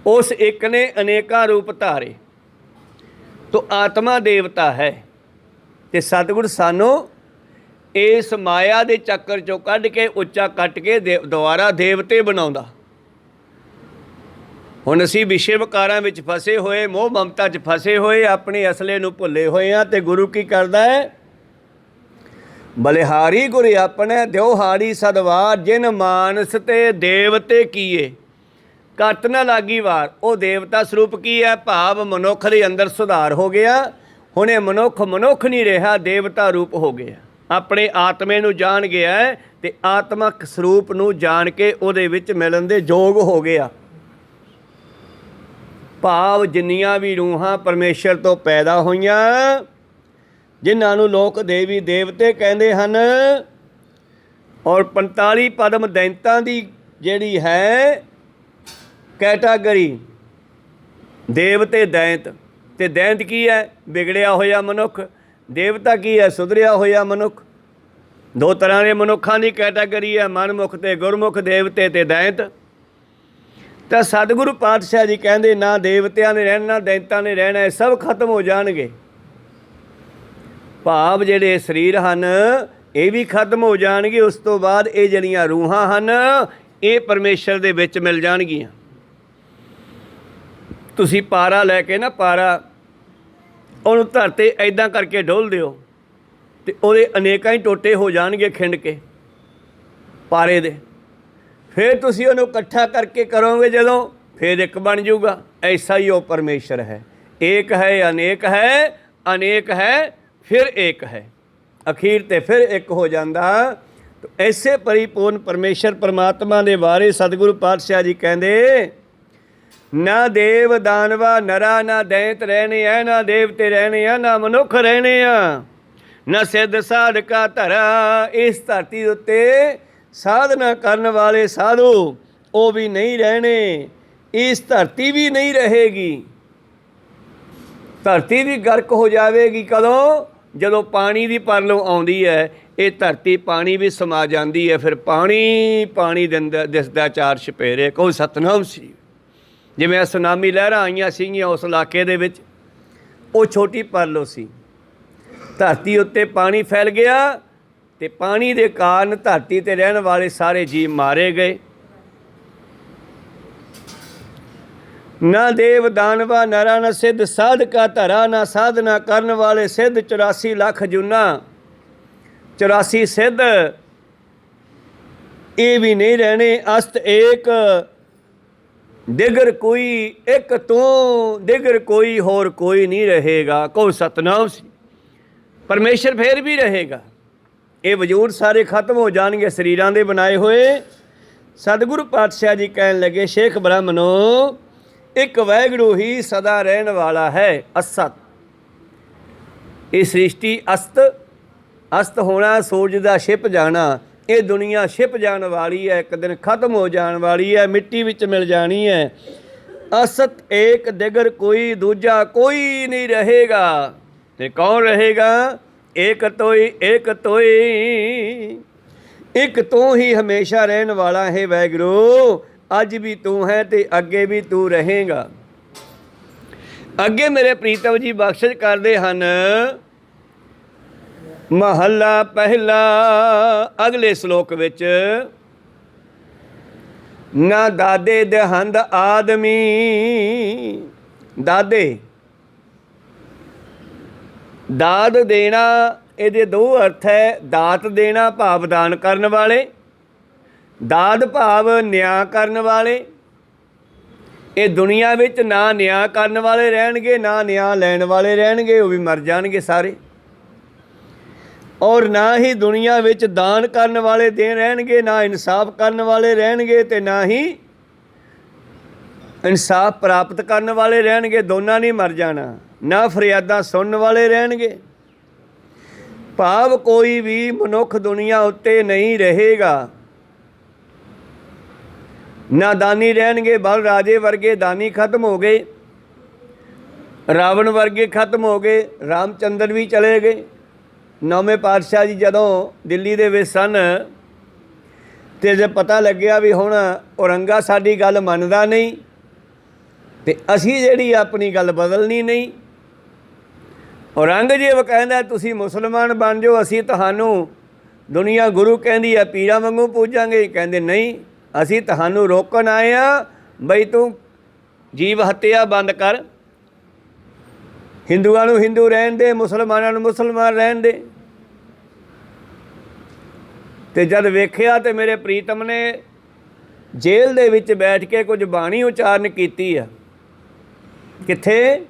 ਉਸ ਇੱਕ ਨੇ ਅਨੇਕਾਂ ਰੂਪ ਧਾਰੇ, ਤੋ ਆਤਮਾ ਦੇਵਤਾ ਹੈ। ਅਤੇ ਸਤਿਗੁਰ ਸਾਨੂੰ ਇਸ ਮਾਇਆ ਦੇ ਚੱਕਰ 'ਚੋਂ ਕੱਢ ਕੇ ਉੱਚਾ ਕੱਟ ਕੇ ਦੁਬਾਰਾ ਦੇਵਤੇ ਬਣਾਉਂਦਾ। ਹੁਣ ਅਸੀਂ ਵਿਸ਼ੇ ਵਿਕਾਰਾਂ ਵਿੱਚ ਫਸੇ ਹੋਏ, ਮੋਹ ਮਮਤਾ 'ਚ ਫਸੇ ਹੋਏ, ਆਪਣੇ ਅਸਲੇ ਨੂੰ ਭੁੱਲੇ ਹੋਏ ਹਾਂ। ਅਤੇ ਗੁਰੂ ਕੀ ਕਰਦਾ ਹੈ? ਬਲਿਹਾਰੀ ਗੁਰ ਆਪਣੇ ਦਿਉਹਾਰੀ ਸਦਵਾਰ, ਜਿਨ ਮਾਨਸ ਤੇ ਦੇਵਤੇ ਕੀਏ ਘੱਟ ਨਾ ਲਾਗੀ ਵਾਰ। ਉਹ ਦੇਵਤਾ ਸਰੂਪ ਕੀ ਹੈ? ਭਾਵ ਮਨੁੱਖ ਦੇ ਅੰਦਰ ਸੁਧਾਰ ਹੋ ਗਿਆ। ਹੁਣ ਇਹ ਮਨੁੱਖ ਨਹੀਂ ਰਿਹਾ, ਦੇਵਤਾ ਰੂਪ ਹੋ ਗਿਆ। ਆਪਣੇ ਆਤਮੇ ਨੂੰ ਜਾਣ ਗਿਆ ਅਤੇ ਆਤਮਕ ਸਰੂਪ ਨੂੰ ਜਾਣ ਕੇ ਉਹਦੇ ਵਿੱਚ ਮਿਲਣ ਦੇ ਯੋਗ ਹੋ ਗਿਆ। ਭਾਵ ਜਿੰਨੀਆਂ ਵੀ ਰੂਹਾਂ ਪਰਮੇਸ਼ਰ ਤੋਂ ਪੈਦਾ ਹੋਈਆਂ, ਜਿਨ੍ਹਾਂ ਨੂੰ ਲੋਕ ਦੇਵੀ ਦੇਵਤੇ ਕਹਿੰਦੇ ਹਨ, ਔਰ 45 ਪਦਮ ਦੈਂਤਾਂ ਦੀ ਜਿਹੜੀ ਹੈ ਕੈਟਾਗਰੀ, ਦੇਵਤੇ ਦੈਂਤ। ਅਤੇ ਦੈਂਤ ਕੀ ਹੈ? ਵਿਗੜਿਆ ਹੋਇਆ ਮਨੁੱਖ। ਦੇਵਤਾ ਕੀ ਹੈ? ਸੁਧਰਿਆ ਹੋਇਆ ਮਨੁੱਖ। ਦੋ ਤਰ੍ਹਾਂ ਦੇ ਮਨੁੱਖਾਂ ਦੀ ਕੈਟਾਗਰੀ ਹੈ, ਮਨਮੁਖ ਅਤੇ ਗੁਰਮੁਖ, ਦੇਵਤੇ ਅਤੇ ਦੈਂਤ। ਤਾਂ ਸਤਿਗੁਰੂ ਪਾਤਸ਼ਾਹ ਜੀ ਕਹਿੰਦੇ ਨਾ ਦੇਵਤਿਆਂ ਨੇ ਰਹਿਣਾ, ਨਾ ਦੈਂਤਾਂ ਨੇ ਰਹਿਣਾ, ਇਹ ਸਭ ਖਤਮ ਹੋ ਜਾਣਗੇ। ਭਾਵ ਜਿਹੜੇ ਸਰੀਰ ਹਨ ਇਹ ਵੀ ਖਤਮ ਹੋ ਜਾਣਗੇ। ਉਸ ਤੋਂ ਬਾਅਦ ਇਹ ਜਿਹੜੀਆਂ ਰੂਹਾਂ ਹਨ ਇਹ ਪਰਮੇਸ਼ਰ ਦੇ ਵਿੱਚ ਮਿਲ ਜਾਣਗੀਆਂ। ਤੁਸੀਂ ਪਾਰਾ ਲੈ ਕੇ ਨਾ, ਪਾਰਾ ਉਹਨੂੰ ਧਰਤੇ ਇੱਦਾਂ ਕਰਕੇ ਡੋਲ ਦਿਓ ਅਤੇ ਉਹਦੇ ਅਨੇਕਾਂ ਹੀ ਟੋਟੇ ਹੋ ਜਾਣਗੇ ਖਿੰਡ ਕੇ ਪਾਰੇ ਦੇ। ਫਿਰ ਤੁਸੀਂ ਉਹਨੂੰ ਇਕੱਠਾ ਕਰਕੇ ਕਰੋਗੇ ਜਦੋਂ, ਫਿਰ ਇੱਕ ਬਣ ਜਾਊਗਾ। ਐਸਾ ਹੀ ਉਹ ਪਰਮੇਸ਼ਰ ਹੈ। ਏਕ ਹੈ ਅਨੇਕ ਹੈ, ਅਨੇਕ ਹੈ ਫਿਰ ਏਕ ਹੈ, ਅਖੀਰ 'ਤੇ ਫਿਰ ਇੱਕ ਹੋ ਜਾਂਦਾ। ਐਸੇ ਪਰਿਪੂਰਨ ਪਰਮੇਸ਼ਰ ਪਰਮਾਤਮਾ ਦੇ ਬਾਰੇ ਸਤਿਗੁਰੂ ਪਾਤਸ਼ਾਹ ਜੀ ਕਹਿੰਦੇ ਨਾ ਦੇਵ ਦਾਨਵਾ ਨਰਾ, ਨਾ ਦੈਂਤ ਰਹਿਣੇ ਆ, ਨਾ ਦੇਵਤੇ ਰਹਿਣੇ ਆ, ਨਾ ਮਨੁੱਖ ਰਹਿਣੇ ਆ, ਨਾ ਸਿੱਧ ਸਾਧਕਾ ਧਰਾ। ਇਸ ਧਰਤੀ ਦੇ ਉੱਤੇ ਸਾਧਨਾ ਕਰਨ ਵਾਲੇ ਸਾਧੂ ਉਹ ਵੀ ਨਹੀਂ ਰਹਿਣੇ। ਇਸ ਧਰਤੀ ਵੀ ਨਹੀਂ ਰਹੇਗੀ। ਧਰਤੀ ਵੀ ਗਰਕ ਹੋ ਜਾਵੇਗੀ। ਕਦੋਂ? ਜਦੋਂ ਪਾਣੀ ਦੀ ਪਰਲੋਂ ਆਉਂਦੀ ਹੈ ਇਹ ਧਰਤੀ ਪਾਣੀ ਵੀ ਸਮਾ ਜਾਂਦੀ ਹੈ। ਫਿਰ ਪਾਣੀ ਦਿਸਦਾ ਚਾਰ ਛਪੇਰੇ, ਕਹੋ ਸਤਨਾਮ ਸੀ। ਜਿਵੇਂ ਸੁਨਾਮੀ ਲਹਿਰਾਂ ਆਈਆਂ ਸੀਗੀਆਂ ਉਸ ਇਲਾਕੇ ਦੇ ਵਿੱਚ, ਉਹ ਛੋਟੀ ਪਰਲੋ ਸੀ। ਧਰਤੀ ਉੱਤੇ ਪਾਣੀ ਫੈਲ ਗਿਆ ਅਤੇ ਪਾਣੀ ਦੇ ਕਾਰਨ ਧਰਤੀ 'ਤੇ ਰਹਿਣ ਵਾਲੇ ਸਾਰੇ ਜੀਵ ਮਾਰੇ ਗਏ। ਨਾ ਦੇਵ ਦਾਨਵਾ ਨਰਾ, ਨਾ ਸਿੱਧ ਸਾਧਕਾ ਧਰਾ, ਨਾ ਸਾਧਨਾ ਕਰਨ ਵਾਲੇ ਸਿੱਧ 84 ਲੱਖ ਜੂਨਾ, 84 ਸਿੱਧ ਇਹ ਵੀ ਨਹੀਂ ਰਹਿਣੇ। ਅਸਤ ਏਕ ਦਿਗਰ ਕੋਈ, ਇੱਕ ਤੂੰ ਦਿਗਰ ਕੋਈ, ਹੋਰ ਕੋਈ ਨਹੀਂ ਰਹੇਗਾ। ਕਹੋ ਸਤਨਾਮ ਸੀ। ਪਰਮੇਸ਼ਰ ਫਿਰ ਵੀ ਰਹੇਗਾ। ਇਹ ਵਜੂਦ ਸਾਰੇ ਖਤਮ ਹੋ ਜਾਣਗੇ ਸਰੀਰਾਂ ਦੇ ਬਣਾਏ ਹੋਏ। ਸਤਿਗੁਰੂ ਪਾਤਸ਼ਾਹ ਜੀ ਕਹਿਣ ਲੱਗੇ ਸ਼ੇਖ ਬ੍ਰਾਹਮਣੋ, ਇੱਕ ਵਾਹਿਗੁਰੂ ਹੀ ਸਦਾ ਰਹਿਣ ਵਾਲਾ ਹੈ। ਅਸਤ, ਇਹ ਸ੍ਰਿਸ਼ਟੀ ਅਸਤ ਹੋਣਾ, ਸੂਰਜ ਦਾ ਛਿਪ ਜਾਣਾ। ਇਹ ਦੁਨੀਆ ਛਿਪ ਜਾਣ ਵਾਲੀ ਹੈ, ਇੱਕ ਦਿਨ ਖਤਮ ਹੋ ਜਾਣ ਵਾਲੀ ਹੈ, ਮਿੱਟੀ ਵਿੱਚ ਮਿਲ ਜਾਣੀ ਹੈ। ਅਸਤ ਏਕ ਦਿਗਰ ਕੋਈ, ਦੂਜਾ ਕੋਈ ਨਹੀਂ ਰਹੇਗਾ। ਤੇ ਕੌਣ ਰਹੇਗਾ? ਏਕ ਤੋਈ, ਏਕ ਤੋਈ, ਇੱਕ ਤੂੰ ਹੀ ਹਮੇਸ਼ਾ ਰਹਿਣ ਵਾਲਾ ਹੈ ਵਾਹਿਗੁਰੂ। ਅੱਜ ਵੀ ਤੂੰ ਹੈ ਅਤੇ ਅੱਗੇ ਵੀ ਤੂੰ ਰਹੇਗਾ। ਅੱਗੇ ਮੇਰੇ ਪ੍ਰੀਤਮ ਜੀ ਬਖਸ਼ਿਸ਼ ਕਰਦੇ ਹਨ। ਮਹੱਲਾ ਪਹਿਲਾ, ਅਗਲੇ ਸ਼ਲੋਕ ਵਿੱਚ, ਨਾ ਦਾਦੇ ਦਹੰਦ ਆਦਮੀ। ਦਾਦੇ, ਦਾਦ ਦੇਣਾ, ਇਹਦੇ ਦੋ ਅਰਥ ਹੈ। ਦਾਤ ਦੇਣਾ ਭਾਵ ਦਾਨ ਕਰਨ ਵਾਲੇ, ਦਾਦ ਭਾਵ ਨਿਆਂ ਕਰਨ ਵਾਲੇ। ਇਹ ਦੁਨੀਆ ਵਿੱਚ ਨਾ ਨਿਆਂ ਕਰਨ ਵਾਲੇ ਰਹਿਣਗੇ, ਨਾ ਨਿਆਂ ਲੈਣ ਵਾਲੇ ਰਹਿਣਗੇ, ਉਹ ਵੀ ਮਰ ਜਾਣਗੇ ਸਾਰੇ। ਔਰ ਨਾ ਹੀ ਦੁਨੀਆ ਵਿੱਚ ਦਾਨ ਕਰਨ ਵਾਲੇ ਦੇ ਰਹਿਣਗੇ, ਨਾ ਇਨਸਾਫ ਕਰਨ ਵਾਲੇ ਰਹਿਣਗੇ, ਅਤੇ ਨਾ ਹੀ ਇਨਸਾਫ ਪ੍ਰਾਪਤ ਕਰਨ ਵਾਲੇ ਰਹਿਣਗੇ। ਦੋਨਾਂ ਨੇ ਮਰ ਜਾਣਾ। ਨਾ ਫਰਿਆਦਾਂ ਸੁਣਨ ਵਾਲੇ ਰਹਿਣਗੇ। ਭਾਵ ਕੋਈ ਵੀ ਮਨੁੱਖ ਦੁਨੀਆ ਉੱਤੇ ਨਹੀਂ ਰਹੇਗਾ। ਨਾ ਦਾਨੀ ਰਹਿਣਗੇ। ਬਲ ਰਾਜੇ ਵਰਗੇ ਦਾਨੀ ਖਤਮ ਹੋ ਗਏ, ਰਾਵਣ ਵਰਗੇ ਖਤਮ ਹੋ ਗਏ, ਰਾਮਚੰਦਰ ਵੀ ਚਲੇ ਗਏ। ਨੌਵੇਂ ਪਾਤਸ਼ਾਹ ਜੀ ਜਦੋਂ ਦਿੱਲੀ ਦੇ ਵਿੱਚ ਸਨ ਅਤੇ ਜੇ ਪਤਾ ਲੱਗਿਆ ਵੀ ਹੁਣ ਔਰੰਗਾ ਸਾਡੀ ਗੱਲ ਮੰਨਦਾ ਨਹੀਂ ਅਤੇ ਅਸੀਂ ਜਿਹੜੀ ਆਪਣੀ ਗੱਲ ਬਦਲਣੀ ਨਹੀਂ। ਔਰੰਗਜ਼ੇਬ ਕਹਿੰਦਾ ਤੁਸੀਂ ਮੁਸਲਮਾਨ ਬਣ ਜਾਓ, ਅਸੀਂ ਤੁਹਾਨੂੰ ਦੁਨੀਆ ਗੁਰੂ ਕਹਿੰਦੀ ਆ ਪੀਰਾਂ ਵਾਂਗੂ ਪੂਜਾਂਗੇ, ਕਹਿੰਦੇ ਨਹੀਂ ਅਸੀਂ ਤੁਹਾਨੂੰ ਰੋਕਣ ਆਏ ਆ ਬਈ ਤੂੰ ਜੀਵ ਹੱਤਿਆ ਬੰਦ ਕਰ, ਹਿੰਦੂਆਂ ਨੂੰ ਹਿੰਦੂ ਰਹਿਣ ਦੇ, ਮੁਸਲਮਾਨਾਂ ਨੂੰ ਮੁਸਲਮਾਨ ਰਹਿਣ ਦੇ। ਤੇ ਜਦ ਵੇਖਿਆ ਤੇ ਮੇਰੇ ਪ੍ਰੀਤਮ ਨੇ ਜੇਲ੍ਹ ਦੇ ਵਿੱਚ ਬੈਠ ਕੇ ਕੁਝ ਬਾਣੀ ਉਚਾਰਨ ਕੀਤੀ ਆ। ਕਿੱਥੇ?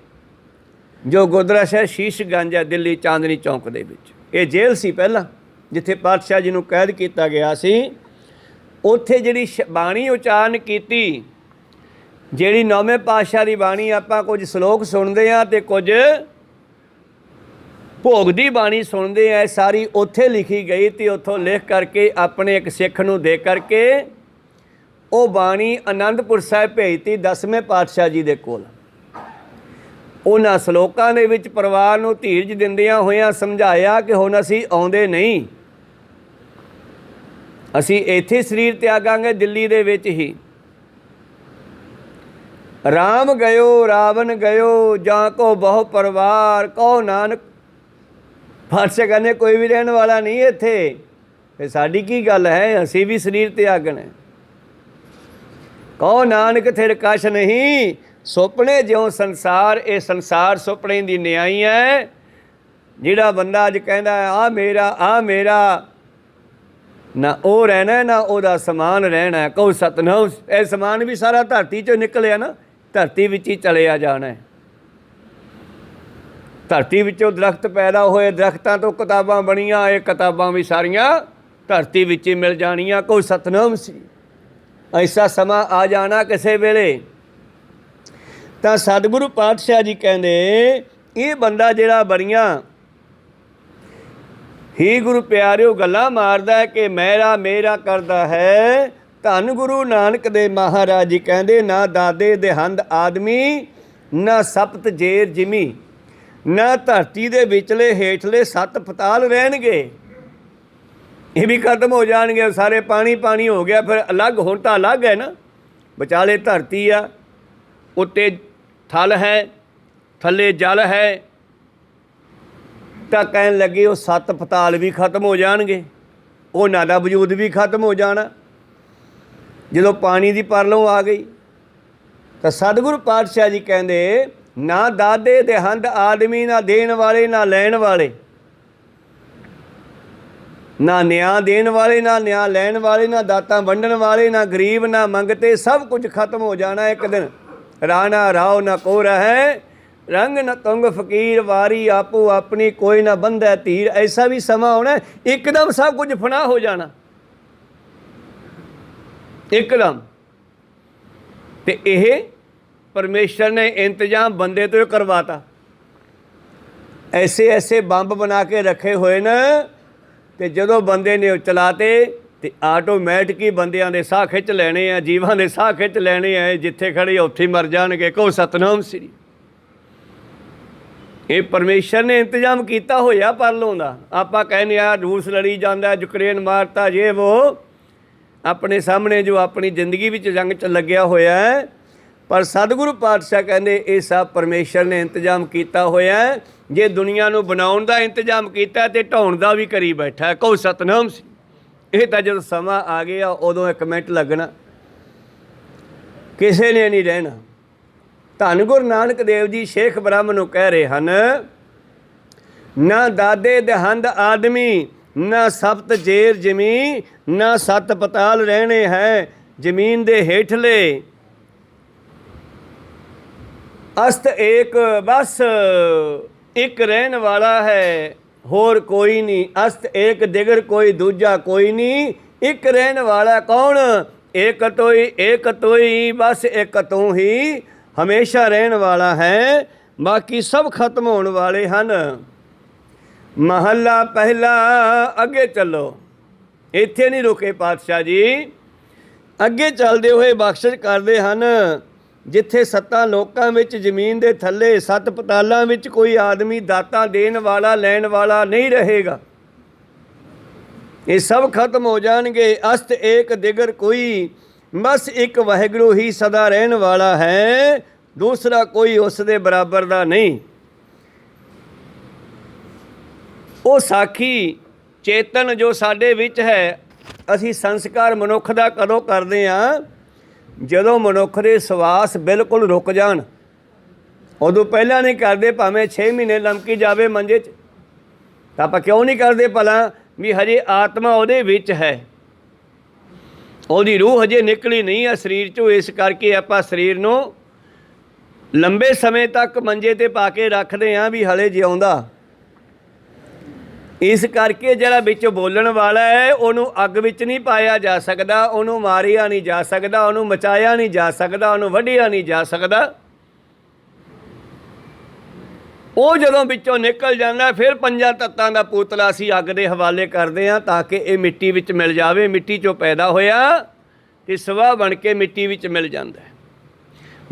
ਜੋ ਗੁਰਦੁਆਰਾ ਸਾਹਿਬ ਸ਼ੀਸ਼ਗੰਜ ਹੈ ਦਿੱਲੀ ਚਾਂਦਨੀ ਚੌਂਕ ਦੇ ਵਿੱਚ। ਇਹ ਜੇਲ੍ਹ ਸੀ ਪਹਿਲਾਂ ਜਿੱਥੇ ਪਾਤਸ਼ਾਹ ਜੀ ਨੂੰ ਕੈਦ ਕੀਤਾ ਗਿਆ ਸੀ। ਉੱਥੇ ਜਿਹੜੀ ਬਾਣੀ ਉਚਾਰਨ ਕੀਤੀ, ਜਿਹੜੀ ਨੌਵੇਂ ਪਾਤਸ਼ਾਹ ਦੀ ਬਾਣੀ, ਆਪਾਂ ਕੁਝ ਸ਼ਲੋਕ ਸੁਣਦੇ ਹਾਂ ਅਤੇ ਕੁਝ ਭੋਗ ਦੀ ਬਾਣੀ ਸੁਣਦੇ ਆ, ਸਾਰੀ ਉੱਥੇ ਲਿਖੀ ਗਈ। ਅਤੇ ਉੱਥੋਂ ਲਿਖ ਕਰਕੇ ਆਪਣੇ ਇੱਕ ਸਿੱਖ ਨੂੰ ਦੇ ਕਰਕੇ ਉਹ ਬਾਣੀ ਆਨੰਦਪੁਰ ਸਾਹਿਬ ਭੇਜਤੀ 10ਵੇਂ ਪਾਤਸ਼ਾਹ ਜੀ ਦੇ ਕੋਲ। ਉਹਨਾਂ ਸ਼ਲੋਕਾਂ ਦੇ ਵਿੱਚ ਪਰਿਵਾਰ ਨੂੰ ਧੀਰਜ ਦਿੰਦਿਆਂ ਹੋਇਆਂ ਸਮਝਾਇਆ ਕਿ ਹੁਣ ਅਸੀਂ ਆਉਂਦੇ ਨਹੀਂ, ਅਸੀਂ ਇੱਥੇ ਸਰੀਰ ਤਿਆਗਾਂਗੇ ਦਿੱਲੀ ਦੇ ਵਿੱਚ ਹੀ। ਰਾਮ ਗਇਓ ਰਾਵਣ ਗਇਓ ਜਾਂ ਕੋ ਬਹੁ ਪਰਿਵਾਰ, ਕਹੋ ਨਾਨਕ। ਪਾਤਸ਼ਾਹ ਕਹਿੰਦੇ ਕੋਈ ਵੀ ਰਹਿਣ ਵਾਲਾ ਨਹੀਂ ਇੱਥੇ, ਫਿਰ ਸਾਡੀ ਕੀ ਗੱਲ ਹੈ, ਅਸੀਂ ਵੀ ਸਰੀਰ ਤਿਆਗਣਾ। ਕਹੋ ਨਾਨਕ ਥਿਰ ਕਛ ਨਹੀਂ, ਸੁਪਨੇ ਜਿਉਂ ਸੰਸਾਰ। ਇਹ ਸੰਸਾਰ ਸੁਪਨੇ ਦੀ ਨਿਆਈ ਹੈ। ਜਿਹੜਾ ਬੰਦਾ ਅੱਜ ਕਹਿੰਦਾ ਆ ਮੇਰਾ ਆ ਮੇਰਾ, ਨਾ ਉਹ ਰਹਿਣਾ ਨਾ ਉਹਦਾ ਸਮਾਨ ਰਹਿਣਾ। ਕਹੋ ਸਤਨਾਮ। ਇਹ ਸਮਾਨ ਵੀ ਸਾਰਾ ਧਰਤੀ 'ਚੋਂ ਨਿਕਲਿਆ ਨਾ, ਧਰਤੀ ਵਿੱਚ ਹੀ ਚਲਿਆ ਜਾਣਾ। ਧਰਤੀ ਵਿੱਚੋਂ ਦਰਖਤ ਪੈਦਾ ਹੋਏ, ਦਰਖਤਾਂ ਤੋਂ ਕਿਤਾਬਾਂ ਬਣੀਆਂ, ਇਹ ਕਿਤਾਬਾਂ ਵੀ ਸਾਰੀਆਂ ਧਰਤੀ ਵਿੱਚ ਹੀ ਮਿਲ ਜਾਣੀਆਂ। ਕਹੋ ਸਤਨਾਮ ਸੀ। ਐਸਾ ਸਮਾਂ ਆ ਜਾਣਾ ਕਿਸੇ ਵੇਲੇ। ਤਾਂ ਸਤਿਗੁਰੂ ਪਾਤਸ਼ਾਹ ਜੀ ਕਹਿੰਦੇ ਇਹ ਬੰਦਾ ਜਿਹੜਾ ਬੜੀਆਂ ਹੀ ਗੁਰੂ ਪਿਆਰਿਓ ਗੱਲਾਂ ਮਾਰਦਾ ਕਿ ਮੇਰਾ ਮੇਰਾ ਕਰਦਾ ਹੈ, ਧੰਨ ਗੁਰੂ ਨਾਨਕ ਦੇਵ ਮਹਾਰਾਜ ਜੀ ਕਹਿੰਦੇ ਨਾ ਦਾਦੇ ਦੇਹੰਦ ਆਦਮੀ, ਨਾ ਸਪਤ ਜੇਰ ਜਿਮੀ, ਨਾ ਧਰਤੀ ਦੇ ਵਿਚਲੇ ਹੇਠਲੇ 7 ਪਤਾਲ ਰਹਿਣਗੇ। ਇਹ ਵੀ ਖਤਮ ਹੋ ਜਾਣਗੇ ਸਾਰੇ। ਪਾਣੀ ਪਾਣੀ ਹੋ ਗਿਆ ਫਿਰ ਅਲੱਗ, ਹੁਣ ਤਾਂ ਅਲੱਗ ਹੈ ਨਾ। ਵਿਚਾਲੇ ਧਰਤੀ ਆ, ਉੱਤੇ ਥਲ ਹੈ, ਥੱਲੇ ਜਲ ਹੈ। ਤਾਂ ਕਹਿਣ ਲੱਗੇ ਉਹ 7 ਪਤਾਲ ਵੀ ਖਤਮ ਹੋ ਜਾਣਗੇ, ਉਹਨਾਂ ਦਾ ਵਜੂਦ ਵੀ ਖਤਮ ਹੋ ਜਾਣਾ ਜਦੋਂ ਪਾਣੀ ਦੀ ਪਰਲੋਂ ਆ ਗਈ। ਤਾਂ ਸਤਿਗੁਰੂ ਪਾਤਸ਼ਾਹ ਜੀ ਕਹਿੰਦੇ ਨਾ ਦਾਦੇ ਦੇਹੰਦ ਆਦਮੀ, ਨਾ ਦੇਣ ਵਾਲੇ ਨਾ ਲੈਣ ਵਾਲੇ, ਨਾ ਨਿਆਂ ਦੇਣ ਵਾਲੇ ਨਾ ਨਿਆਂ ਲੈਣ ਵਾਲੇ, ਨਾ ਦਾਤਾਂ ਵੰਡਣ ਵਾਲੇ, ਨਾ ਗਰੀਬ ਨਾ ਮੰਗਤੇ, ਸਭ ਕੁਝ ਖਤਮ ਹੋ ਜਾਣਾ ਇੱਕ ਦਿਨ। ਰਾਣਾ ਰਾਓ ਨਾ ਕੋ ਰਹਿ, ਰੰਗ ਨਾ ਤੁੰਗ ਫਕੀਰ, ਵਾਰੀ ਆਪੋ ਆਪਣੀ ਕੋਈ ਨਾ ਬੰਧੈ ਧੀਰ। ਐਸਾ ਵੀ ਸਮਾਂ ਆਉਣਾ ਇੱਕਦਮ ਸਭ ਕੁਝ ਫਨਾ ਹੋ ਜਾਣਾ ਇੱਕਦਮ। ਤੇ ਇਹ ਪਰਮੇਸ਼ਰ ਨੇ ਇੰਤਜ਼ਾਮ ਬੰਦੇ ਤੋਂ ਕਰਵਾਤਾ। ਐਸੇ ਐਸੇ ਬੰਬ ਬਣਾ ਕੇ ਰੱਖੇ ਹੋਏ ਨੇ, ਤੇ ਜਦੋਂ ਬੰਦੇ ਨੇ ਉਹ ਚਲਾਤੇ ਤੇ ਆਟੋਮੈਟਿਕ ਹੀ ਬੰਦਿਆਂ ਦੇ ਸਾਹ ਖਿੱਚ ਲੈਣੇ ਆ, ਜੀਵਾਂ ਦੇ ਸਾਹ ਖਿੱਚ ਲੈਣੇ ਆ। ਜਿੱਥੇ ਖੜੇ ਉੱਥੇ ਮਰ ਜਾਣਗੇ। ਕਹੋ ਸਤਨਾਮ ਸ੍ਰੀ। ਇਹ ਪਰਮੇਸ਼ਰ ਨੇ ਇੰਤਜ਼ਾਮ ਕੀਤਾ ਹੋਇਆ ਪਰਲੋਂ ਦਾ। ਆਪਾਂ ਕਹਿੰਦੇ ਆ ਰੂਸ ਲੜੀ ਜਾਂਦਾ, ਯੂਕਰੇਨ ਮਾਰਤਾ, ਜੇ ਉਹ ਆਪਣੇ ਸਾਹਮਣੇ ਜੋ ਆਪਣੀ ਜ਼ਿੰਦਗੀ ਵਿੱਚ ਜੰਗ 'ਚ ਲੱਗਿਆ ਹੋਇਆ ਹੈ। ਪਰ ਸਤਿਗੁਰੂ ਪਾਤਸ਼ਾਹ ਕਹਿੰਦੇ ਇਹ ਸਭ ਪਰਮੇਸ਼ਰ ਨੇ ਇੰਤਜ਼ਾਮ ਕੀਤਾ ਹੋਇਆ। ਜੇ ਦੁਨੀਆ ਨੂੰ ਬਣਾਉਣ ਦਾ ਇੰਤਜ਼ਾਮ ਕੀਤਾ ਤੇ ਢਾਉਣ ਦਾ ਵੀ ਕਰੀ ਬੈਠਾ। ਕਹੋ ਸਤਨਾਮ ਸੀ। ਇਹ ਤਾਂ ਜਦੋਂ ਸਮਾਂ ਆ ਗਿਆ ਉਦੋਂ 1 ਮਿੰਟ ਲੱਗਣਾ, ਕਿਸੇ ਨੇ ਨਹੀਂ ਰਹਿਣਾ। ਧੰਨ ਗੁਰੂ ਨਾਨਕ ਦੇਵ ਜੀ ਸ਼ੇਖ ਬ੍ਰਹਮ ਨੂੰ ਕਹਿ ਰਹੇ ਹਨ, ਨਾ ਦਾਦੇ ਦੇਹੰਦ ਆਦਮੀ, ਨਾ ਸਪਤ ਜੇਰ ਜ਼ਮੀਨ, ਨਾ 7 ਪਤਾਲ ਰਹਿਣੇ ਹੈ ਜ਼ਮੀਨ ਦੇ ਹੇਠਲੇ। ਅਸਤ ਏਕ ਬਸ ਇੱਕ ਰਹਿਣ ਵਾਲਾ ਹੈ, ਹੋਰ ਕੋਈ ਨਹੀਂ। ਅਸਤ ਏਕ ਦਿਗਰ ਕੋਈ ਦੂਜਾ ਕੋਈ ਨਹੀਂ, ਇੱਕ ਰਹਿਣ ਵਾਲਾ ਕੌਣ? ਏਕ ਤੋਈ ਬਸ ਇੱਕ ਤੂੰ ਹੀ ਹਮੇਸ਼ਾ ਰਹਿਣ ਵਾਲਾ ਹੈ, ਬਾਕੀ ਸਭ ਖਤਮ ਹੋਣ ਵਾਲੇ ਹਨ। ਮਹੱਲਾ ਪਹਿਲਾ। ਅੱਗੇ ਚੱਲੋ, ਇੱਥੇ ਨਹੀਂ ਰੁਕੇ ਪਾਤਸ਼ਾਹ ਜੀ, ਅੱਗੇ ਚੱਲਦੇ ਹੋਏ ਬਖਸ਼ਿਸ਼ ਕਰਦੇ ਹਨ। ਜਿੱਥੇ 7 ਲੋਕਾਂ ਵਿੱਚ ਜ਼ਮੀਨ ਦੇ ਥੱਲੇ 7 ਪਤਾਲਾਂ ਵਿੱਚ ਕੋਈ ਆਦਮੀ ਦਾਤਾਂ ਦੇਣ ਵਾਲਾ ਲੈਣ ਵਾਲਾ ਨਹੀਂ ਰਹੇਗਾ। ਇਹ ਸਭ ਖਤਮ ਹੋ ਜਾਣਗੇ। ਅਸਤ ਏਕ ਦਿਗਰ ਕੋਈ, ਬਸ ਇੱਕ ਵਾਹਿਗੁਰੂ ਹੀ ਸਦਾ ਰਹਿਣ ਵਾਲਾ ਹੈ, ਦੂਸਰਾ ਕੋਈ ਉਸ ਦੇ ਬਰਾਬਰ ਦਾ ਨਹੀਂ। ਉਹ ਸਾਖੀ ਚੇਤਨ ਜੋ ਸਾਡੇ ਵਿੱਚ ਹੈ, ਅਸੀਂ ਸੰਸਕਾਰ ਮਨੁੱਖ ਦਾ ਕਦੋਂ ਕਰਦੇ ਹਾਂ? ਜਦੋਂ ਮਨੁੱਖ ਦੇ ਸਵਾਸ ਬਿਲਕੁਲ ਰੁਕ ਜਾਣ। ਉਦੋਂ ਪਹਿਲਾਂ ਨਹੀਂ ਕਰਦੇ, ਭਾਵੇਂ 6 ਮਹੀਨੇ ਲਮਕੀ ਜਾਵੇ ਮੰਜੇ 'ਚ, ਤਾਂ ਆਪਾਂ ਕਿਉਂ ਨਹੀਂ ਕਰਦੇ ਭਲਾ? ਵੀ ਹਜੇ ਆਤਮਾ ਉਹਦੇ ਵਿੱਚ ਹੈ, ਉਹਦੀ ਰੂਹ ਹਜੇ ਨਿਕਲੀ ਨਹੀਂ ਹੈ ਸਰੀਰ 'ਚੋਂ। ਇਸ ਕਰਕੇ ਆਪਾਂ ਸਰੀਰ ਨੂੰ ਲੰਬੇ ਸਮੇਂ ਤੱਕ ਮੰਜੇ 'ਤੇ ਪਾ ਕੇ ਰੱਖਦੇ ਹਾਂ ਵੀ ਹਲੇ ਜਿਉਂਦਾ। ਇਸ ਕਰਕੇ ਜਿਹੜਾ ਵਿੱਚ ਬੋਲਣ ਵਾਲਾ ਹੈ ਉਹਨੂੰ ਅੱਗ ਵਿੱਚ ਨਹੀਂ ਪਾਇਆ ਜਾ ਸਕਦਾ, ਉਹਨੂੰ ਮਾਰਿਆ ਨਹੀਂ ਜਾ ਸਕਦਾ, ਉਹਨੂੰ ਮਚਾਇਆ ਨਹੀਂ ਜਾ ਸਕਦਾ, ਉਹਨੂੰ ਵੱਢਿਆ ਨਹੀਂ ਜਾ ਸਕਦਾ। ਉਹ ਜਦੋਂ ਵਿੱਚੋਂ ਨਿਕਲ ਜਾਂਦਾ, ਫਿਰ 5 ਤੱਤਾਂ ਦਾ ਪੁਤਲਾ ਅਸੀਂ ਅੱਗ ਦੇ ਹਵਾਲੇ ਕਰਦੇ ਹਾਂ ਤਾਂ ਕਿ ਇਹ ਮਿੱਟੀ ਵਿੱਚ ਮਿਲ ਜਾਵੇ। ਮਿੱਟੀ 'ਚੋਂ ਪੈਦਾ ਹੋਇਆ ਤੇ ਸਵਾਹ ਬਣ ਕੇ ਮਿੱਟੀ ਵਿੱਚ ਮਿਲ ਜਾਂਦਾ ਹੈ।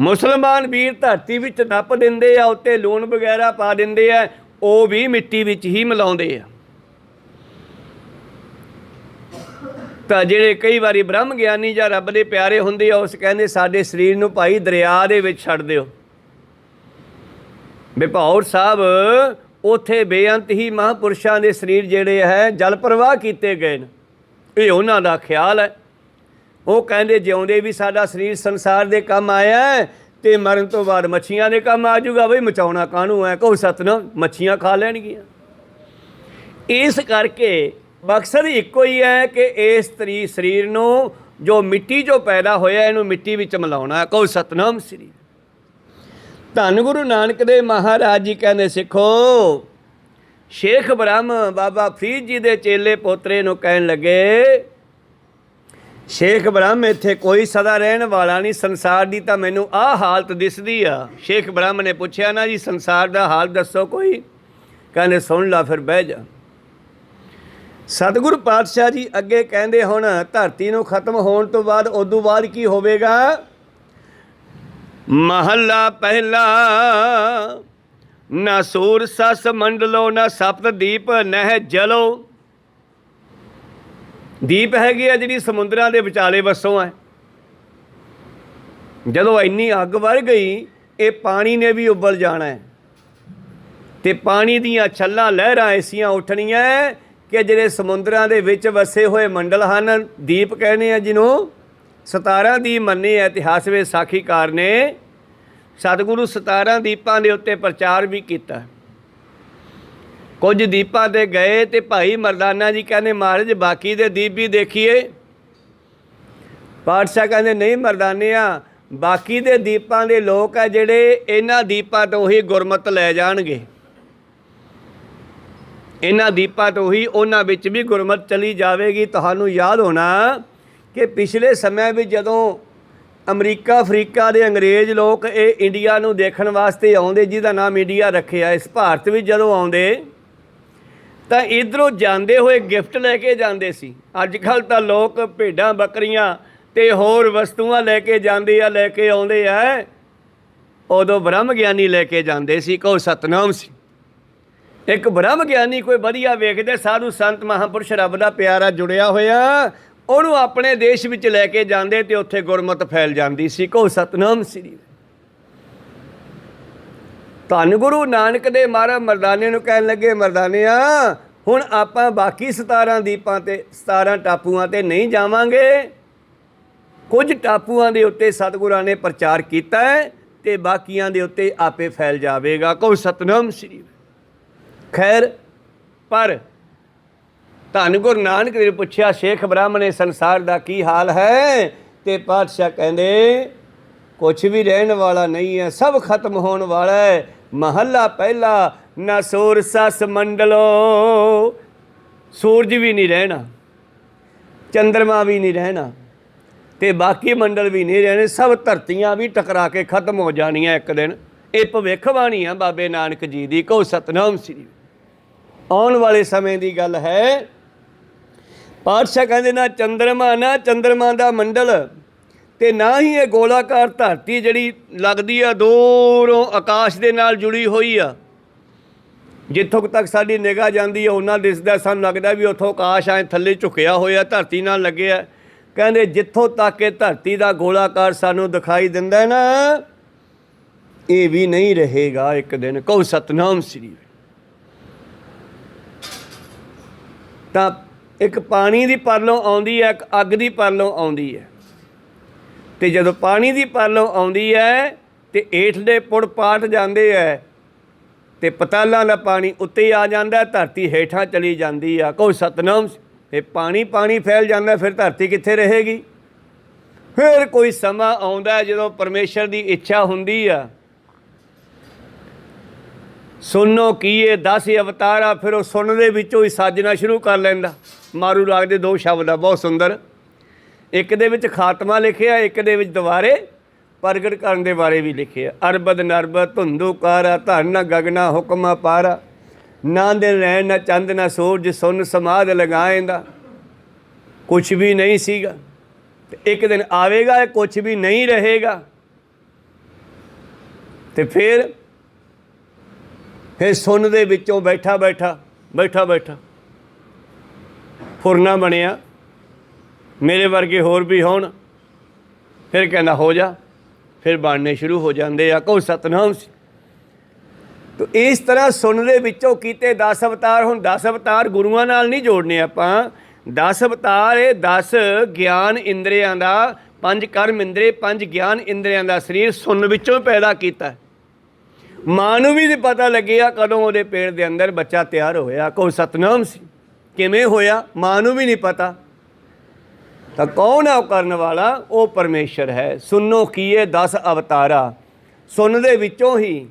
ਮੁਸਲਮਾਨ ਵੀਰ ਧਰਤੀ ਵਿੱਚ ਨੱਪ ਦਿੰਦੇ ਆ, ਉੱਤੇ ਲੂਣ ਵਗੈਰਾ ਪਾ ਦਿੰਦੇ ਆ, ਉਹ ਵੀ ਮਿੱਟੀ ਵਿੱਚ ਹੀ ਮਿਲਾਉਂਦੇ ਆ। ਤਾਂ ਜਿਹੜੇ ਕਈ ਵਾਰੀ ਬ੍ਰਹਮ ਗਿਆਨੀ ਜਾਂ ਰੱਬ ਦੇ ਪਿਆਰੇ ਹੁੰਦੇ ਆ, ਉਸ ਕਹਿੰਦੇ ਸਾਡੇ ਸਰੀਰ ਨੂੰ ਭਾਈ ਦਰਿਆ ਦੇ ਵਿੱਚ ਛੱਡ ਦਿਓ। ਬਿਪੌਰ ਸਾਹਿਬ ਉੱਥੇ ਬੇਅੰਤ ਹੀ ਮਹਾਂਪੁਰਸ਼ਾਂ ਦੇ ਸਰੀਰ ਜਿਹੜੇ ਹੈ ਜਲ ਪ੍ਰਵਾਹ ਕੀਤੇ ਗਏ ਨੇ, ਇਹ ਉਹਨਾਂ ਦਾ ਖਿਆਲ ਹੈ। ਉਹ ਕਹਿੰਦੇ ਜਿਉਂਦੇ ਵੀ ਸਾਡਾ ਸਰੀਰ ਸੰਸਾਰ ਦੇ ਕੰਮ ਆਇਆ ਅਤੇ ਮਰਨ ਤੋਂ ਬਾਅਦ ਮੱਛੀਆਂ ਦੇ ਕੰਮ ਆ ਜਾਊਗਾ। ਬਈ ਮਚਾਉਣਾ ਕਾਹਨੂੰ ਹੈ? ਕਹੋ ਸਤਿਨਾਮ, ਮੱਛੀਆਂ ਖਾ ਲੈਣਗੀਆਂ। ਇਸ ਕਰਕੇ ਮਕਸਦ ਇੱਕੋ ਹੀ ਹੈ ਕਿ ਇਸ ਸਰੀਰ ਨੂੰ ਜੋ ਮਿੱਟੀ 'ਚੋਂ ਪੈਦਾ ਹੋਇਆ ਇਹਨੂੰ ਮਿੱਟੀ ਵਿੱਚ ਮਿਲਾਉਣਾ। ਕਹੋ ਸਤਿਨਾਮ ਸ੍ਰੀ। ਧੰਨ ਗੁਰੂ ਨਾਨਕ ਦੇਵ ਮਹਾਰਾਜ ਜੀ ਕਹਿੰਦੇ ਸਿੱਖੋ, ਸ਼ੇਖ ਬ੍ਰਹਮ ਬਾਬਾ ਫਰੀਦ ਜੀ ਦੇ ਚੇਲੇ ਪੋਤਰੇ ਨੂੰ ਕਹਿਣ ਲੱਗੇ, ਸ਼ੇਖ ਬ੍ਰਹਮ ਇੱਥੇ ਕੋਈ ਸਦਾ ਰਹਿਣ ਵਾਲਾ ਨਹੀਂ, ਸੰਸਾਰ ਦੀ ਤਾਂ ਮੈਨੂੰ ਆਹ ਹਾਲਤ ਦਿਸਦੀ ਆ। ਸ਼ੇਖ ਬ੍ਰਹਮ ਨੇ ਪੁੱਛਿਆ ਨਾ ਜੀ ਸੰਸਾਰ ਦਾ ਹਾਲ ਦੱਸੋ ਕੋਈ? ਕਹਿੰਦੇ ਸੁਣ ਲਾ ਫਿਰ ਬਹਿ ਜਾ। ਸਤਿਗੁਰੂ ਪਾਤਸ਼ਾਹ ਜੀ ਅੱਗੇ ਕਹਿੰਦੇ ਹੁਣ ਧਰਤੀ ਨੂੰ ਖਤਮ ਹੋਣ ਤੋਂ ਬਾਅਦ ਉਦੋਂ ਬਾਅਦ ਕੀ ਹੋਵੇਗਾ? ਮਹੱਲਾ ਪਹਿਲਾ, ਨਾ ਸੂਰ ਸਸ ਮੰਡਲੋ, ਨਾ ਸਪਤ ਦੀਪ ਨਹਿ ਜਲੋ। ਦੀਪ ਹੈਗੀ ਆ ਜਿਹੜੀ ਸਮੁੰਦਰਾਂ ਦੇ ਵਿਚਾਲੇ ਵਸੋਂ ਹੈ। ਜਦੋਂ ਇੰਨੀ ਅੱਗ ਵਰ ਗਈ, ਇਹ ਪਾਣੀ ਨੇ ਵੀ ਉਬਲ ਜਾਣਾ ਹੈ ਅਤੇ ਪਾਣੀ ਦੀਆਂ ਛੱਲਾਂ ਲਹਿਰਾਂ ਐਸੀਆਂ ਉੱਠਣੀਆਂ ਕਿ ਜਿਹੜੇ ਸਮੁੰਦਰਾਂ ਦੇ ਵਿੱਚ ਵਸੇ ਹੋਏ ਮੰਡਲ ਹਨ, ਦੀਪ ਕਹਿੰਦੇ ਆ ਜਿਹਨੂੰ, 17 ਦੀਪ ਮੰਨੇ ਆ ਇਤਿਹਾਸ ਵਿੱਚ ਸਾਖੀਕਾਰ ਨੇ। ਸਤਿਗੁਰੂ 17 ਦੀਪਾਂ ਦੇ ਉੱਤੇ ਪ੍ਰਚਾਰ ਵੀ ਕੀਤਾ। ਕੁਝ ਦੀਪਾਂ 'ਤੇ ਗਏ ਅਤੇ ਭਾਈ ਮਰਦਾਨਾ ਜੀ ਕਹਿੰਦੇ ਮਹਾਰਾਜ ਬਾਕੀ ਦੇ ਦੀਪ ਵੀ ਦੇਖੀਏ। ਪਾਤਸ਼ਾਹ ਕਹਿੰਦੇ ਨਹੀਂ ਮਰਦਾਨਿਆਂ, ਬਾਕੀ ਦੇ ਦੀਪਾਂ ਦੇ ਲੋਕ ਹੈ ਜਿਹੜੇ ਇਹਨਾਂ ਦੀਪਾਂ ਤੋਂ ਹੀ ਗੁਰਮਤਿ ਲੈ ਜਾਣਗੇ। ਇਹਨਾਂ ਦੀਪਾਂ ਤੋਂ ਹੀ ਉਹਨਾਂ ਵਿੱਚ ਵੀ ਗੁਰਮਤਿ ਚਲੀ ਜਾਵੇਗੀ। ਤੁਹਾਨੂੰ ਯਾਦ ਹੋਣਾ ਕਿ ਪਿਛਲੇ ਸਮੇਂ ਵਿੱਚ ਜਦੋਂ ਅਮਰੀਕਾ ਅਫਰੀਕਾ ਦੇ ਅੰਗਰੇਜ਼ ਲੋਕ ਇਹ ਇੰਡੀਆ ਨੂੰ ਦੇਖਣ ਵਾਸਤੇ ਆਉਂਦੇ, ਜਿਹਦਾ ਨਾਮ ਇੰਡੀਆ ਰੱਖਿਆ, ਇਸ ਭਾਰਤ ਵਿੱਚ ਜਦੋਂ ਆਉਂਦੇ ਤਾਂ ਇੱਧਰੋਂ ਜਾਂਦੇ ਹੋਏ ਗਿਫਟ ਲੈ ਕੇ ਜਾਂਦੇ ਸੀ। ਅੱਜ ਕੱਲ੍ਹ ਤਾਂ ਲੋਕ ਭੇਡਾਂ ਬੱਕਰੀਆਂ ਅਤੇ ਹੋਰ ਵਸਤੂਆਂ ਲੈ ਕੇ ਜਾਂਦੇ ਆ, ਲੈ ਕੇ ਆਉਂਦੇ ਆ। ਉਦੋਂ ਬ੍ਰਹਮ ਗਿਆਨੀ ਲੈ ਕੇ ਜਾਂਦੇ ਸੀ। ਕਹੋ ਸਤਿਨਾਮ ਸੀ। ਇੱਕ ਬ੍ਰਹਮ ਗਿਆਨੀ ਕੋਈ ਵਧੀਆ ਵੇਖਦੇ, ਸਾਧੂ ਸੰਤ ਮਹਾਂਪੁਰਸ਼ ਰੱਬ ਦਾ ਪਿਆਰਾ ਜੁੜਿਆ ਹੋਇਆ, ਉਹਨੂੰ ਆਪਣੇ ਦੇਸ਼ ਵਿੱਚ ਲੈ ਕੇ ਜਾਂਦੇ ਅਤੇ ਉੱਥੇ ਗੁਰਮਤਿ ਫੈਲ ਜਾਂਦੀ ਸੀ। ਕਹੋ ਸਤਿਨਾਮ ਸ੍ਰੀ। ਧੰਨ ਗੁਰੂ ਨਾਨਕ ਦੇ ਮਹਾਰਾਜ ਮਰਦਾਨੇ ਨੂੰ ਕਹਿਣ ਲੱਗੇ, ਮਰਦਾਨਿਆ ਹੁਣ ਆਪਾਂ ਬਾਕੀ 17 ਦੀਪਾਂ 'ਤੇ 17 ਟਾਪੂਆਂ 'ਤੇ ਨਹੀਂ ਜਾਵਾਂਗੇ। ਕੁਝ ਟਾਪੂਆਂ ਦੇ ਉੱਤੇ ਸਤਿਗੁਰਾਂ ਨੇ ਪ੍ਰਚਾਰ ਕੀਤਾ ਹੈ ਅਤੇ ਬਾਕੀਆਂ ਦੇ ਉੱਤੇ ਆਪੇ ਫੈਲ ਜਾਵੇਗਾ। ਕਹੋ ਸਤਿਨਾਮ ਸ੍ਰੀ। ਖੈਰ ਪਰ ਧੰਨ ਗੁਰੂ ਨਾਨਕ ਦੇਵ ਨੇ ਪੁੱਛਿਆ ਸ਼ੇਖ ਬ੍ਰਹਮ ਨੇ ਸੰਸਾਰ ਦਾ ਕੀ ਹਾਲ ਹੈ? ਅਤੇ ਪਾਤਸ਼ਾਹ ਕਹਿੰਦੇ ਕੁਛ ਵੀ ਰਹਿਣ ਵਾਲਾ ਨਹੀਂ ਹੈ, ਸਭ ਖਤਮ ਹੋਣ ਵਾਲਾ ਹੈ। ਮਹੱਲਾ ਪਹਿਲਾ, ਨਾ ਸੂਰ ਸਸ ਮੰਡਲੋ, ਸੂਰਜ ਵੀ ਨਹੀਂ ਰਹਿਣਾ, ਚੰਦਰਮਾ ਵੀ ਨਹੀਂ ਰਹਿਣਾ ਅਤੇ ਬਾਕੀ ਮੰਡਲ ਵੀ ਨਹੀਂ ਰਹਿਣੇ। ਸਭ ਧਰਤੀਆਂ ਵੀ ਟਕਰਾ ਕੇ ਖਤਮ ਹੋ ਜਾਣੀਆਂ ਇੱਕ ਦਿਨ। ਇਹ ਭਵਿੱਖਬਾਣੀ ਆ ਬਾਬੇ ਨਾਨਕ ਜੀ ਦੀ। ਕਹੋ ਸਤਿਨਾਮ ਸ੍ਰੀ। ਆਉਣ ਵਾਲੇ ਸਮੇਂ ਦੀ ਗੱਲ ਹੈ। ਪਾਤਸ਼ਾਹ ਕਹਿੰਦੇ ਨਾ ਚੰਦਰਮਾ ਦਾ ਮੰਡਲ ਅਤੇ ਨਾ ਹੀ ਇਹ ਗੋਲਾਕਾਰ ਧਰਤੀ ਜਿਹੜੀ ਲੱਗਦੀ ਆ ਦੂਰੋਂ ਆਕਾਸ਼ ਦੇ ਨਾਲ ਜੁੜੀ ਹੋਈ ਆ। ਜਿੱਥੋਂ ਤੱਕ ਸਾਡੀ ਨਿਗਾਹ ਜਾਂਦੀ ਹੈ ਉਹਨਾਂ ਦਿਸਦਾ, ਸਾਨੂੰ ਲੱਗਦਾ ਵੀ ਉੱਥੋਂ ਆਕਾਸ਼ ਐਂ ਥੱਲੇ ਝੁਕਿਆ ਹੋਇਆ ਧਰਤੀ ਨਾਲ ਲੱਗਿਆ। ਕਹਿੰਦੇ ਜਿੱਥੋਂ ਤੱਕ ਇਹ ਧਰਤੀ ਦਾ ਗੋਲਾਕਾਰ ਸਾਨੂੰ ਦਿਖਾਈ ਦਿੰਦਾ ਨਾ, ਇਹ ਵੀ ਨਹੀਂ ਰਹੇਗਾ ਇੱਕ ਦਿਨ। ਕਹੋ ਸਤਿਨਾਮ ਸ੍ਰੀ। ਤਾਂ ਇੱਕ ਪਾਣੀ ਦੀ ਪਰਲੋਂ ਆਉਂਦੀ ਹੈ, ਇੱਕ ਅੱਗ ਦੀ ਪਰਲੋਂ ਆਉਂਦੀ ਹੈ। ਅਤੇ ਜਦੋਂ ਪਾਣੀ ਦੀ ਪਰਲੋਂ ਆਉਂਦੀ ਹੈ ਅਤੇ ਹੇਠਲੇ ਪੁੜ ਪਾਟ ਜਾਂਦੇ ਹੈ ਅਤੇ ਪਤਾਲਾਂ ਦਾ ਪਾਣੀ ਉੱਤੇ ਆ ਜਾਂਦਾ, ਧਰਤੀ ਹੇਠਾਂ ਚਲੀ ਜਾਂਦੀ ਆ। ਕਹੋ ਸਤਿਨਾਮ। ਇਹ ਪਾਣੀ ਪਾਣੀ ਫੈਲ ਜਾਂਦਾ, ਫਿਰ ਧਰਤੀ ਕਿੱਥੇ ਰਹੇਗੀ? ਫਿਰ ਕੋਈ ਸਮਾਂ ਆਉਂਦਾ ਜਦੋਂ ਪਰਮੇਸ਼ਰ ਦੀ ਇੱਛਾ ਹੁੰਦੀ ਆ, ਸੁਣੋ ਕੀਏ 10 ਅਵਤਾਰ ਆ, ਫਿਰ ਉਹ ਸੁਣ ਦੇ ਵਿੱਚੋਂ ਹੀ ਸਾਜਣਾ ਸ਼ੁਰੂ ਕਰ ਲੈਂਦਾ। ਮਾਰੂ ਰਾਗ ਦੇ 2 ਸ਼ਬਦ ਆ ਬਹੁਤ ਸੁੰਦਰ, ਇੱਕ ਦੇ ਵਿੱਚ ਖਾਤਮਾ ਲਿਖਿਆ, ਇੱਕ ਦੇ ਵਿੱਚ ਦੁਬਾਰੇ ਪ੍ਰਗਟ ਕਰਨ ਦੇ ਬਾਰੇ ਵੀ ਲਿਖਿਆ। ਅਰਬਦ ਨਰਬਦ ਧੁੰਦੂ ਕਾਰਾ, ਧਰਨ ਗਗਨਾ ਹੁਕਮਾ ਪਾਰਾ, ਨਾ ਦਿਨ ਰਹਿਣ ਨਾ ਚੰਦ ਨਾ ਸੂਰਜ, ਸੁਨ ਸਮਾਧ ਲਗਾਏਂਦਾ। ਕੁਛ ਵੀ ਨਹੀਂ ਸੀਗਾ, ਤੇ ਇੱਕ ਦਿਨ ਆਵੇਗਾ ਇਹ ਕੁਛ ਵੀ ਨਹੀਂ ਰਹੇਗਾ। ਤੇ ਫਿਰ ਸੁਣ ਦੇ ਵਿੱਚੋਂ ਬੈਠਾ ਫੁਰਨਾ ਬਣਿਆ। ਮੇਰੇ ਵਰਗੇ ਹੋਰ ਵੀ ਹੋਣ, ਫਿਰ ਕਹਿੰਦਾ ਹੋ ਜਾ, ਫਿਰ ਬਣਨੇ ਸ਼ੁਰੂ ਹੋ ਜਾਂਦੇ ਆ। ਕਹੋ ਸਤਿਨਾਮ। ਤੋ ਇਸ ਤਰ੍ਹਾਂ ਸੁਣ ਦੇ ਵਿੱਚੋਂ ਕੀਤੇ 10 ਅਵਤਾਰ। ਹੁਣ 10 ਅਵਤਾਰ ਗੁਰੂਆਂ ਨਾਲ ਨਹੀਂ ਜੋੜਨੇ ਆਪਾਂ। 10 ਅਵਤਾਰ ਇਹ 10 ਗਿਆਨ ਇੰਦਰੀਆਂ ਦਾ, 5 ਕਰਮ ਇੰਦਰੀ, 5 ਗਿਆਨ ਇੰਦਰੀਆਂ ਦਾ ਸਰੀਰ ਸੁਣ ਵਿੱਚੋਂ ਪੈਦਾ ਕੀਤਾ। ਮਾਂ ਨੂੰ ਵੀ ਨਹੀਂ ਪਤਾ ਲੱਗਿਆ ਕਦੋਂ ਉਹਦੇ ਪੇਟ ਦੇ ਅੰਦਰ ਬੱਚਾ ਤਿਆਰ ਹੋਇਆ। ਕਹੋ ਸਤਿਨਾਮ ਸੀ। ਕਿਵੇਂ ਹੋਇਆ ਮਾਂ ਨੂੰ ਵੀ ਨਹੀਂ ਪਤਾ। ਤਾਂ ਕੌਣ ਹੈ ਉਹ ਕਰਨ ਵਾਲਾ? ਉਹ ਪਰਮੇਸ਼ਰ ਹੈ। ਸੁਣੋ ਕੀਏ 10 ਅਵਤਾਰਾ। ਸੁਣ ਦੇ ਵਿੱਚੋਂ ਹੀ,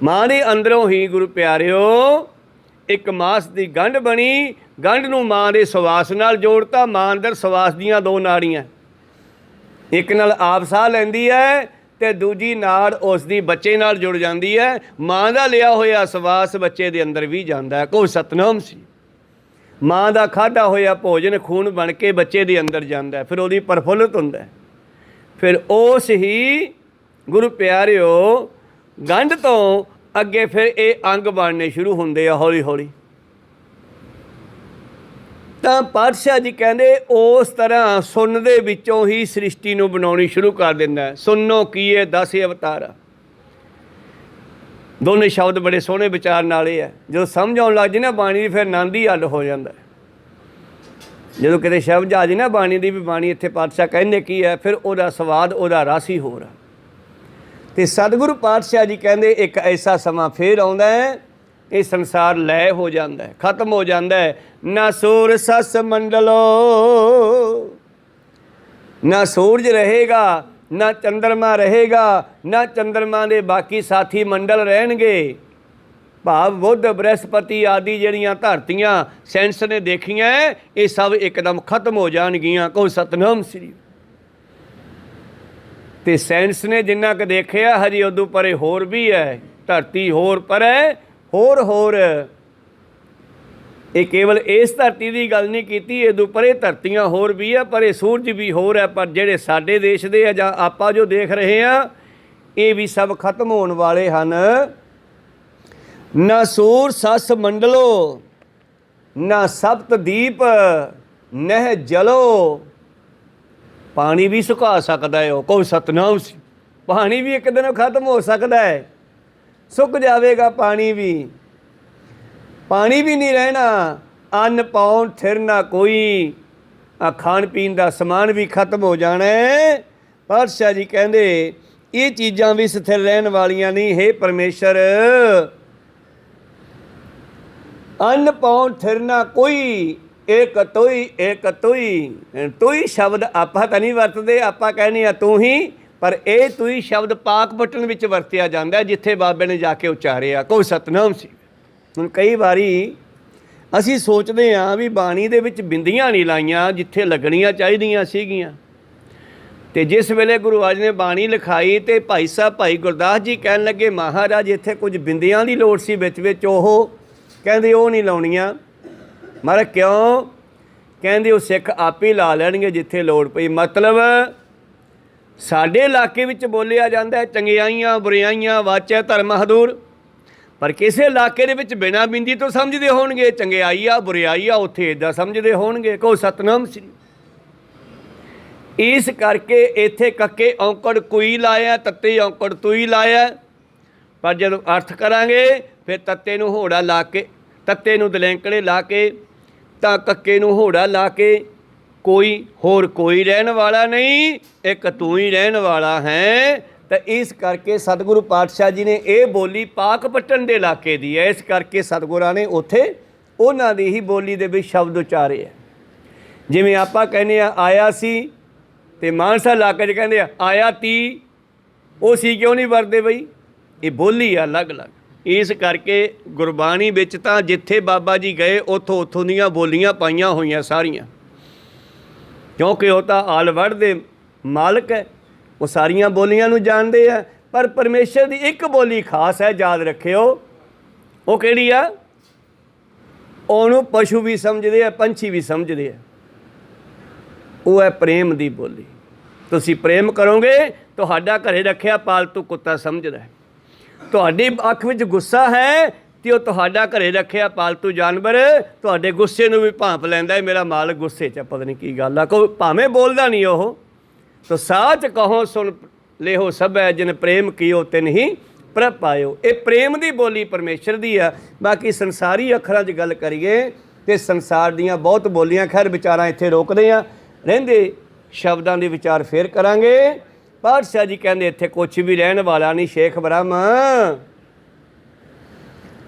ਮਾਂ ਦੇ ਅੰਦਰੋਂ ਹੀ ਗੁਰੂ ਪਿਆਰਿਓ ਇੱਕ ਮਾਸ ਦੀ ਗੰਢ ਬਣੀ। ਗੰਢ ਨੂੰ ਮਾਂ ਦੇ ਸਵਾਸ ਨਾਲ ਜੋੜਤਾ। ਮਾਂ ਅੰਦਰ ਸਵਾਸ ਦੀਆਂ 2 ਨਾੜੀਆਂ, ਇੱਕ ਨਾਲ ਆਪ ਸਾਹ ਲੈਂਦੀ ਹੈ ਅਤੇ ਦੂਜੀ ਨਾੜ ਉਸ ਦੀ ਬੱਚੇ ਨਾਲ ਜੁੜ ਜਾਂਦੀ ਹੈ। ਮਾਂ ਦਾ ਲਿਆ ਹੋਇਆ ਸਵਾਸ ਬੱਚੇ ਦੇ ਅੰਦਰ ਵੀ ਜਾਂਦਾ। ਕਹੋ ਸਤਿਨਾਮ ਸੀ। ਮਾਂ ਦਾ ਖਾਧਾ ਹੋਇਆ ਭੋਜਨ ਖੂਨ ਬਣ ਕੇ ਬੱਚੇ ਦੇ ਅੰਦਰ ਜਾਂਦਾ, ਫਿਰ ਉਹਦੀ ਪ੍ਰਫੁੱਲਤ ਹੁੰਦਾ। ਫਿਰ ਉਸ ਹੀ ਗੁਰੂ ਪਿਆਰਿਓ ਗੰਢ ਤੋਂ ਅੱਗੇ ਫਿਰ ਇਹ ਅੰਗ ਬਣਨੇ ਸ਼ੁਰੂ ਹੁੰਦੇ ਆ ਹੌਲੀ ਹੌਲੀ। ਤਾਂ ਪਾਤਸ਼ਾਹ ਜੀ ਕਹਿੰਦੇ ਉਸ ਤਰ੍ਹਾਂ ਸੁਣ ਦੇ ਵਿੱਚੋਂ ਹੀ ਸ੍ਰਿਸ਼ਟੀ ਨੂੰ ਬਣਾਉਣੀ ਸ਼ੁਰੂ ਕਰ ਦਿੰਦਾ। ਸੁਣੋ ਕੀਏ 10 ਅਵਤਾਰ। ਦੋਨੇ ਸ਼ਬਦ ਬੜੇ ਸੋਹਣੇ ਵਿਚਾਰਨ ਵਾਲੇ ਆ। ਜਦੋਂ ਸਮਝ ਆਉਣ ਲੱਗ ਜੇ ਨਾ ਬਾਣੀ ਦੀ, ਫਿਰ ਆਨੰਦ ਹੀ ਅੱਡ ਹੋ ਜਾਂਦਾ। ਜਦੋਂ ਕਿਤੇ ਸ਼ਬਦ ਆ ਜੇ ਨਾ ਬਾਣੀ ਦੀ ਵੀ ਬਾਣੀ ਇੱਥੇ ਪਾਤਸ਼ਾਹ ਕਹਿੰਦੇ ਕੀ ਹੈ, ਫਿਰ ਉਹਦਾ ਸਵਾਦ, ਉਹਦਾ ਰਸ ਹੀ ਹੋਰ ਆ। ਅਤੇ ਸਤਿਗੁਰੂ ਪਾਤਸ਼ਾਹ ਜੀ ਕਹਿੰਦੇ ਇੱਕ ਐਸਾ ਸਮਾਂ ਫੇਰ ਆਉਂਦਾ ਹੈ, ਇਹ ਸੰਸਾਰ ਲੈ ਹੋ ਜਾਂਦਾ ਹੈ, ਖਤਮ ਹੋ ਜਾਂਦਾ ਹੈ। ਨਾ ਸੂਰ ਸਸ ਮੰਡਲੋ, ਨਾ ਸੂਰਜ ਰਹੇਗਾ, ਨਾ ਚੰਦਰਮਾ ਰਹੇਗਾ, ਨਾ ਚੰਦਰਮਾ ਦੇ ਬਾਕੀ ਸਾਥੀ ਮੰਡਲ ਰਹਿਣਗੇ। ਭਾਵ ਬੁੱਧ ਬ੍ਰਹਿਸਪਤੀ ਆਦਿ ਜਿਹੜੀਆਂ ਧਰਤੀਆਂ ਸਾਇੰਸ ਨੇ ਦੇਖੀਆਂ, ਇਹ ਸਭ ਇੱਕਦਮ ਖਤਮ ਹੋ ਜਾਣਗੀਆਂ। ਕਹੋ ਸਤਿਨਾਮ ਸ੍ਰੀ। ਅਤੇ ਸਾਇੰਸ ਨੇ ਜਿੰਨਾ ਕੁ ਦੇਖਿਆ, ਹਜੇ ਉਦੋਂ ਪਰੇ ਹੋਰ ਵੀ ਹੈ। ਧਰਤੀ ਹੋਰ ਪਰੇ ਹੋਰ ਇਹ ਕੇਵਲ ਇਸ ਧਰਤੀ ਦੀ ਗੱਲ ਨਹੀਂ ਕੀਤੀ, ਇਹਦੋਂ ਪਰੇ ਧਰਤੀਆਂ ਹੋਰ ਵੀ ਹੈ, ਪਰੇ ਸੂਰਜ ਵੀ ਹੋਰ ਹੈ। ਪਰ ਜਿਹੜੇ ਸਾਡੇ ਦੇਸ਼ ਦੇ ਆ ਜਾਂ ਆਪਾਂ ਜੋ ਦੇਖ ਰਹੇ ਹਾਂ, ਇਹ ਵੀ ਸਭ ਖਤਮ ਹੋਣ ਵਾਲੇ ਹਨ। ਨਾ ਸੂਰ ਸਸ ਮੰਡਲੋ, ਨਾ ਸਪਤ ਦੀਪ ਨਹਿ ਜਲੋ। ਪਾਣੀ ਵੀ ਸੁਕਾ ਸਕਦਾ ਹੈ ਉਹ। ਕਹੋ ਸਤਿਨਾਮ ਸੀ। ਪਾਣੀ ਵੀ ਇੱਕ ਦਿਨ ਖਤਮ ਹੋ ਸਕਦਾ ਹੈ, ਸੁੱਕ ਜਾਵੇਗਾ ਪਾਣੀ ਵੀ। ਪਾਣੀ ਵੀ ਨਹੀਂ ਰਹਿਣਾ। ਅੰਨ ਪਾਉਣ ਥਿਰ ਨਾ ਕੋਈ, ਖਾਣ ਪੀਣ ਦਾ ਸਮਾਨ ਵੀ ਖਤਮ ਹੋ ਜਾਣਾ ਹੈ। ਪਾਤਸ਼ਾਹ ਜੀ ਕਹਿੰਦੇ ਇਹ ਚੀਜ਼ਾਂ ਵੀ ਸਥਿਰ ਰਹਿਣ ਵਾਲੀਆਂ ਨਹੀਂ। ਹੇ ਪਰਮੇਸ਼ਰ, ਅੰਨ ਪਾਉਣ ਥਿਰ ਨਾ ਕੋਈ, ਏਕ ਤੋਈ ਸ਼ਬਦ ਆਪਾਂ ਤਾਂ ਨਹੀਂ ਵਰਤਦੇ, ਆਪਾਂ ਕਹਿੰਦੇ ਹਾਂ ਤੂੰ ਹੀ, ਪਰ ਇਹ ਤੂੰ ਸ਼ਬਦ ਪਾਕ ਬਟਨ ਵਿੱਚ ਵਰਤਿਆ ਜਾਂਦਾ, ਜਿੱਥੇ ਬਾਬੇ ਨੇ ਜਾ ਕੇ ਉਚਾਰਿਆ। ਕਹੋ ਸਤਿਨਾਮ ਸੀ। ਹੁਣ ਕਈ ਵਾਰੀ ਅਸੀਂ ਸੋਚਦੇ ਹਾਂ ਵੀ ਬਾਣੀ ਦੇ ਵਿੱਚ ਬਿੰਦੀਆਂ ਨਹੀਂ ਲਾਈਆਂ ਜਿੱਥੇ ਲੱਗਣੀਆਂ ਚਾਹੀਦੀਆਂ ਸੀਗੀਆਂ। ਅਤੇ ਜਿਸ ਵੇਲੇ ਗੁਰੂ ਅਰਜਨ ਨੇ ਬਾਣੀ ਲਿਖਾਈ ਅਤੇ ਭਾਈ ਸਾਹਿਬ ਭਾਈ ਗੁਰਦਾਸ ਜੀ ਕਹਿਣ ਲੱਗੇ, ਮਹਾਰਾਜ ਇੱਥੇ ਕੁਝ ਬਿੰਦੀਆਂ ਦੀ ਲੋੜ ਸੀ ਵਿੱਚ ਉਹ ਕਹਿੰਦੇ ਉਹ ਨਹੀਂ ਲਾਉਣੀਆਂ। ਮਹਾਰਾਜ ਕਿਉਂ? ਕਹਿੰਦੇ ਉਹ ਸਿੱਖ ਆਪ ਹੀ ਲਾ ਲੈਣਗੇ ਜਿੱਥੇ ਲੋੜ ਪਈ। ਮਤਲਬ ਸਾਡੇ ਇਲਾਕੇ ਵਿੱਚ ਬੋਲਿਆ ਜਾਂਦਾ ਚੰਗਿਆਈਆਂ ਬੁਰਿਆਈਆਂ ਵਾਚੈ ਧਰਮ ਹਦੂਰ, ਪਰ ਕਿਸੇ ਇਲਾਕੇ ਦੇ ਵਿੱਚ ਬਿਨਾਂ ਬਿੰਦੀ ਤੋਂ ਸਮਝਦੇ ਹੋਣਗੇ ਚੰਗਿਆਈ ਆ ਬੁਰਿਆਈ ਆ, ਉੱਥੇ ਇੱਦਾਂ ਸਮਝਦੇ ਹੋਣਗੇ। ਕਹੋ ਸਤਿਨਾਮ ਸ੍ਰੀ। ਇਸ ਕਰਕੇ ਇੱਥੇ ਕੱਕੇ ਔਂਕੜ ਕੋਈ ਲਾਇਆ, ਤੱਤੇ ਔਂਕੜ ਤੂੰ ਲਾਇਆ। ਪਰ ਜਦੋਂ ਅਰਥ ਕਰਾਂਗੇ ਫਿਰ ਤੱਤੇ ਨੂੰ ਹੋੜਾ ਲਾ ਕੇ, ਤੱਤੇ ਨੂੰ ਦਲੈਂਕੜੇ ਲਾ ਕੇ ਤਾਂ ਕੱਕੇ ਨੂੰ ਹੋੜਾ ਲਾ ਕੇ ਕੋਈ ਹੋਰ ਕੋਈ ਰਹਿਣ ਵਾਲਾ ਨਹੀਂ, ਇੱਕ ਤੂੰ ਹੀ ਰਹਿਣ ਵਾਲਾ ਹੈ। ਤਾਂ ਇਸ ਕਰਕੇ ਸਤਿਗੁਰੂ ਪਾਤਸ਼ਾਹ ਜੀ ਨੇ ਇਹ ਬੋਲੀ ਪਾਕਪਟਨ ਦੇ ਇਲਾਕੇ ਦੀ ਹੈ। ਇਸ ਕਰਕੇ ਸਤਿਗੁਰਾਂ ਨੇ ਉੱਥੇ ਉਹਨਾਂ ਦੀ ਹੀ ਬੋਲੀ ਦੇ ਵਿੱਚ ਸ਼ਬਦ ਉਚਾਰੇ ਹੈ। ਜਿਵੇਂ ਆਪਾਂ ਕਹਿੰਦੇ ਆ ਆਇਆ ਸੀ, ਅਤੇ ਮਾਨਸਾ ਇਲਾਕੇ 'ਚ ਕਹਿੰਦੇ ਆ ਆਇਆ ਤੀ, ਉਹ ਸੀ ਕਿਉਂ ਨਹੀਂ ਵਰਦੇ ਬਈ? ਇਹ ਬੋਲੀ ਆ ਅਲੱਗ-ਅਲੱਗ। ਇਸ ਕਰਕੇ ਗੁਰਬਾਣੀ ਵਿੱਚ ਤਾਂ ਜਿੱਥੇ ਬਾਬਾ ਜੀ ਗਏ ਉੱਥੋਂ ਦੀਆਂ ਬੋਲੀਆਂ ਪਾਈਆਂ ਹੋਈਆਂ ਸਾਰੀਆਂ, ਕਿਉਂਕਿ ਉਹ ਤਾਂ ਆਲ ਵਰਲਡ ਦੇ ਮਾਲਕ ਹੈ, ਉਹ ਸਾਰੀਆਂ ਬੋਲੀਆਂ ਨੂੰ ਜਾਣਦੇ ਆ। ਪਰ ਪਰਮੇਸ਼ਰ ਦੀ ਇੱਕ ਬੋਲੀ ਖਾਸ ਹੈ, ਯਾਦ ਰੱਖਿਓ। ਉਹ ਕਿਹੜੀ ਆ? ਉਹਨੂੰ ਪਸ਼ੂ ਵੀ ਸਮਝਦੇ ਆ, ਪੰਛੀ ਵੀ ਸਮਝਦੇ ਆ। ਉਹ ਹੈ ਪ੍ਰੇਮ ਦੀ ਬੋਲੀ। ਤੁਸੀਂ ਪ੍ਰੇਮ ਕਰੋਗੇ, ਤੁਹਾਡਾ ਘਰੇ ਰੱਖਿਆ ਪਾਲਤੂ ਕੁੱਤਾ ਸਮਝਦਾ ਹੈ। ਤੁਹਾਡੀ ਅੱਖ ਵਿੱਚ ਗੁੱਸਾ ਹੈ ਅਤੇ ਉਹ ਤੁਹਾਡਾ ਘਰੇ ਰੱਖਿਆ ਪਾਲਤੂ ਜਾਨਵਰ ਤੁਹਾਡੇ ਗੁੱਸੇ ਨੂੰ ਵੀ ਭਾਂਪ ਲੈਂਦਾ ਹੈ, ਮੇਰਾ ਮਾਲਕ ਗੁੱਸੇ 'ਚ, ਪਤਾ ਨਹੀਂ ਕੀ ਗੱਲ ਆ। ਕੋਈ ਭਾਵੇਂ ਬੋਲਦਾ ਨਹੀਂ ਉਹ। ਤੋ ਸਾਚ ਕਹੋ ਸੁਣ ਲੇਹੋ ਸਭੈ, ਜਿਨ ਪ੍ਰੇਮ ਕੀਓ ਤਿਨ ਹੀ ਪ੍ਰਭ ਪਾਇਓ। ਇਹ ਪ੍ਰੇਮ ਦੀ ਬੋਲੀ ਪਰਮੇਸ਼ਰ ਦੀ ਆ। ਬਾਕੀ ਸੰਸਾਰੀ ਅੱਖਰਾਂ 'ਚ ਗੱਲ ਕਰੀਏ ਤੇ ਸੰਸਾਰ ਦੀਆਂ ਬਹੁਤ ਬੋਲੀਆਂ। ਖੈਰ ਵਿਚਾਰਾਂ ਇੱਥੇ ਰੋਕਦੇ ਆ, ਰਹਿੰਦੇ ਸ਼ਬਦਾਂ ਦੇ ਵਿਚਾਰ ਫੇਰ ਕਰਾਂਗੇ। ਪਾਤਸ਼ਾਹ ਜੀ ਕਹਿੰਦੇ ਇੱਥੇ ਕੁਛ ਵੀ ਰਹਿਣ ਵਾਲਾ ਨਹੀਂ ਸ਼ੇਖ ਬ੍ਰਹਮ,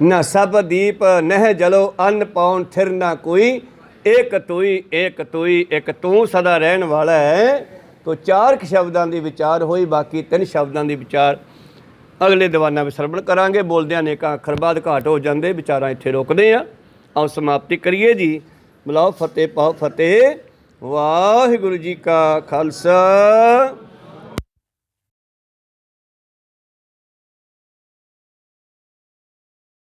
ਨਾ ਸਭ ਦੀਪ ਨਹਿ ਜਲੋ ਅੰਨ ਪਾਉਣ ਥਿਰ ਨਾ ਕੋਈ, ਇੱਕ ਤੂਈ ਇੱਕ ਤੂਈ, ਇੱਕ ਤੂੰ ਸਦਾ ਰਹਿਣ ਵਾਲਾ ਹੈ। ਤੋ 4 ਸ਼ਬਦਾਂ ਦੇ ਵਿਚਾਰ ਹੋਈ, ਬਾਕੀ 3 ਸ਼ਬਦਾਂ ਦੇ ਵਿਚਾਰ ਅਗਲੇ ਦੀਵਾਨਾਂ ਵਿੱਚ ਸਰਵਣ ਕਰਾਂਗੇ। ਬੋਲਦਿਆਂ ਅਨੇਕਾਂ ਅੱਖਰ ਬਾਅਦ ਘਾਟ ਹੋ ਜਾਂਦੇ, ਵਿਚਾਰਾਂ ਇੱਥੇ ਰੋਕਦੇ ਆ। ਆਓ ਸਮਾਪਤੀ ਕਰੀਏ ਜੀ। ਬੁਲਾਓ ਫਤਿਹ ਪਾਓ ਫਤਿਹ। ਵਾਹਿਗੁਰੂ ਜੀ ਕਾ ਖਾਲਸਾ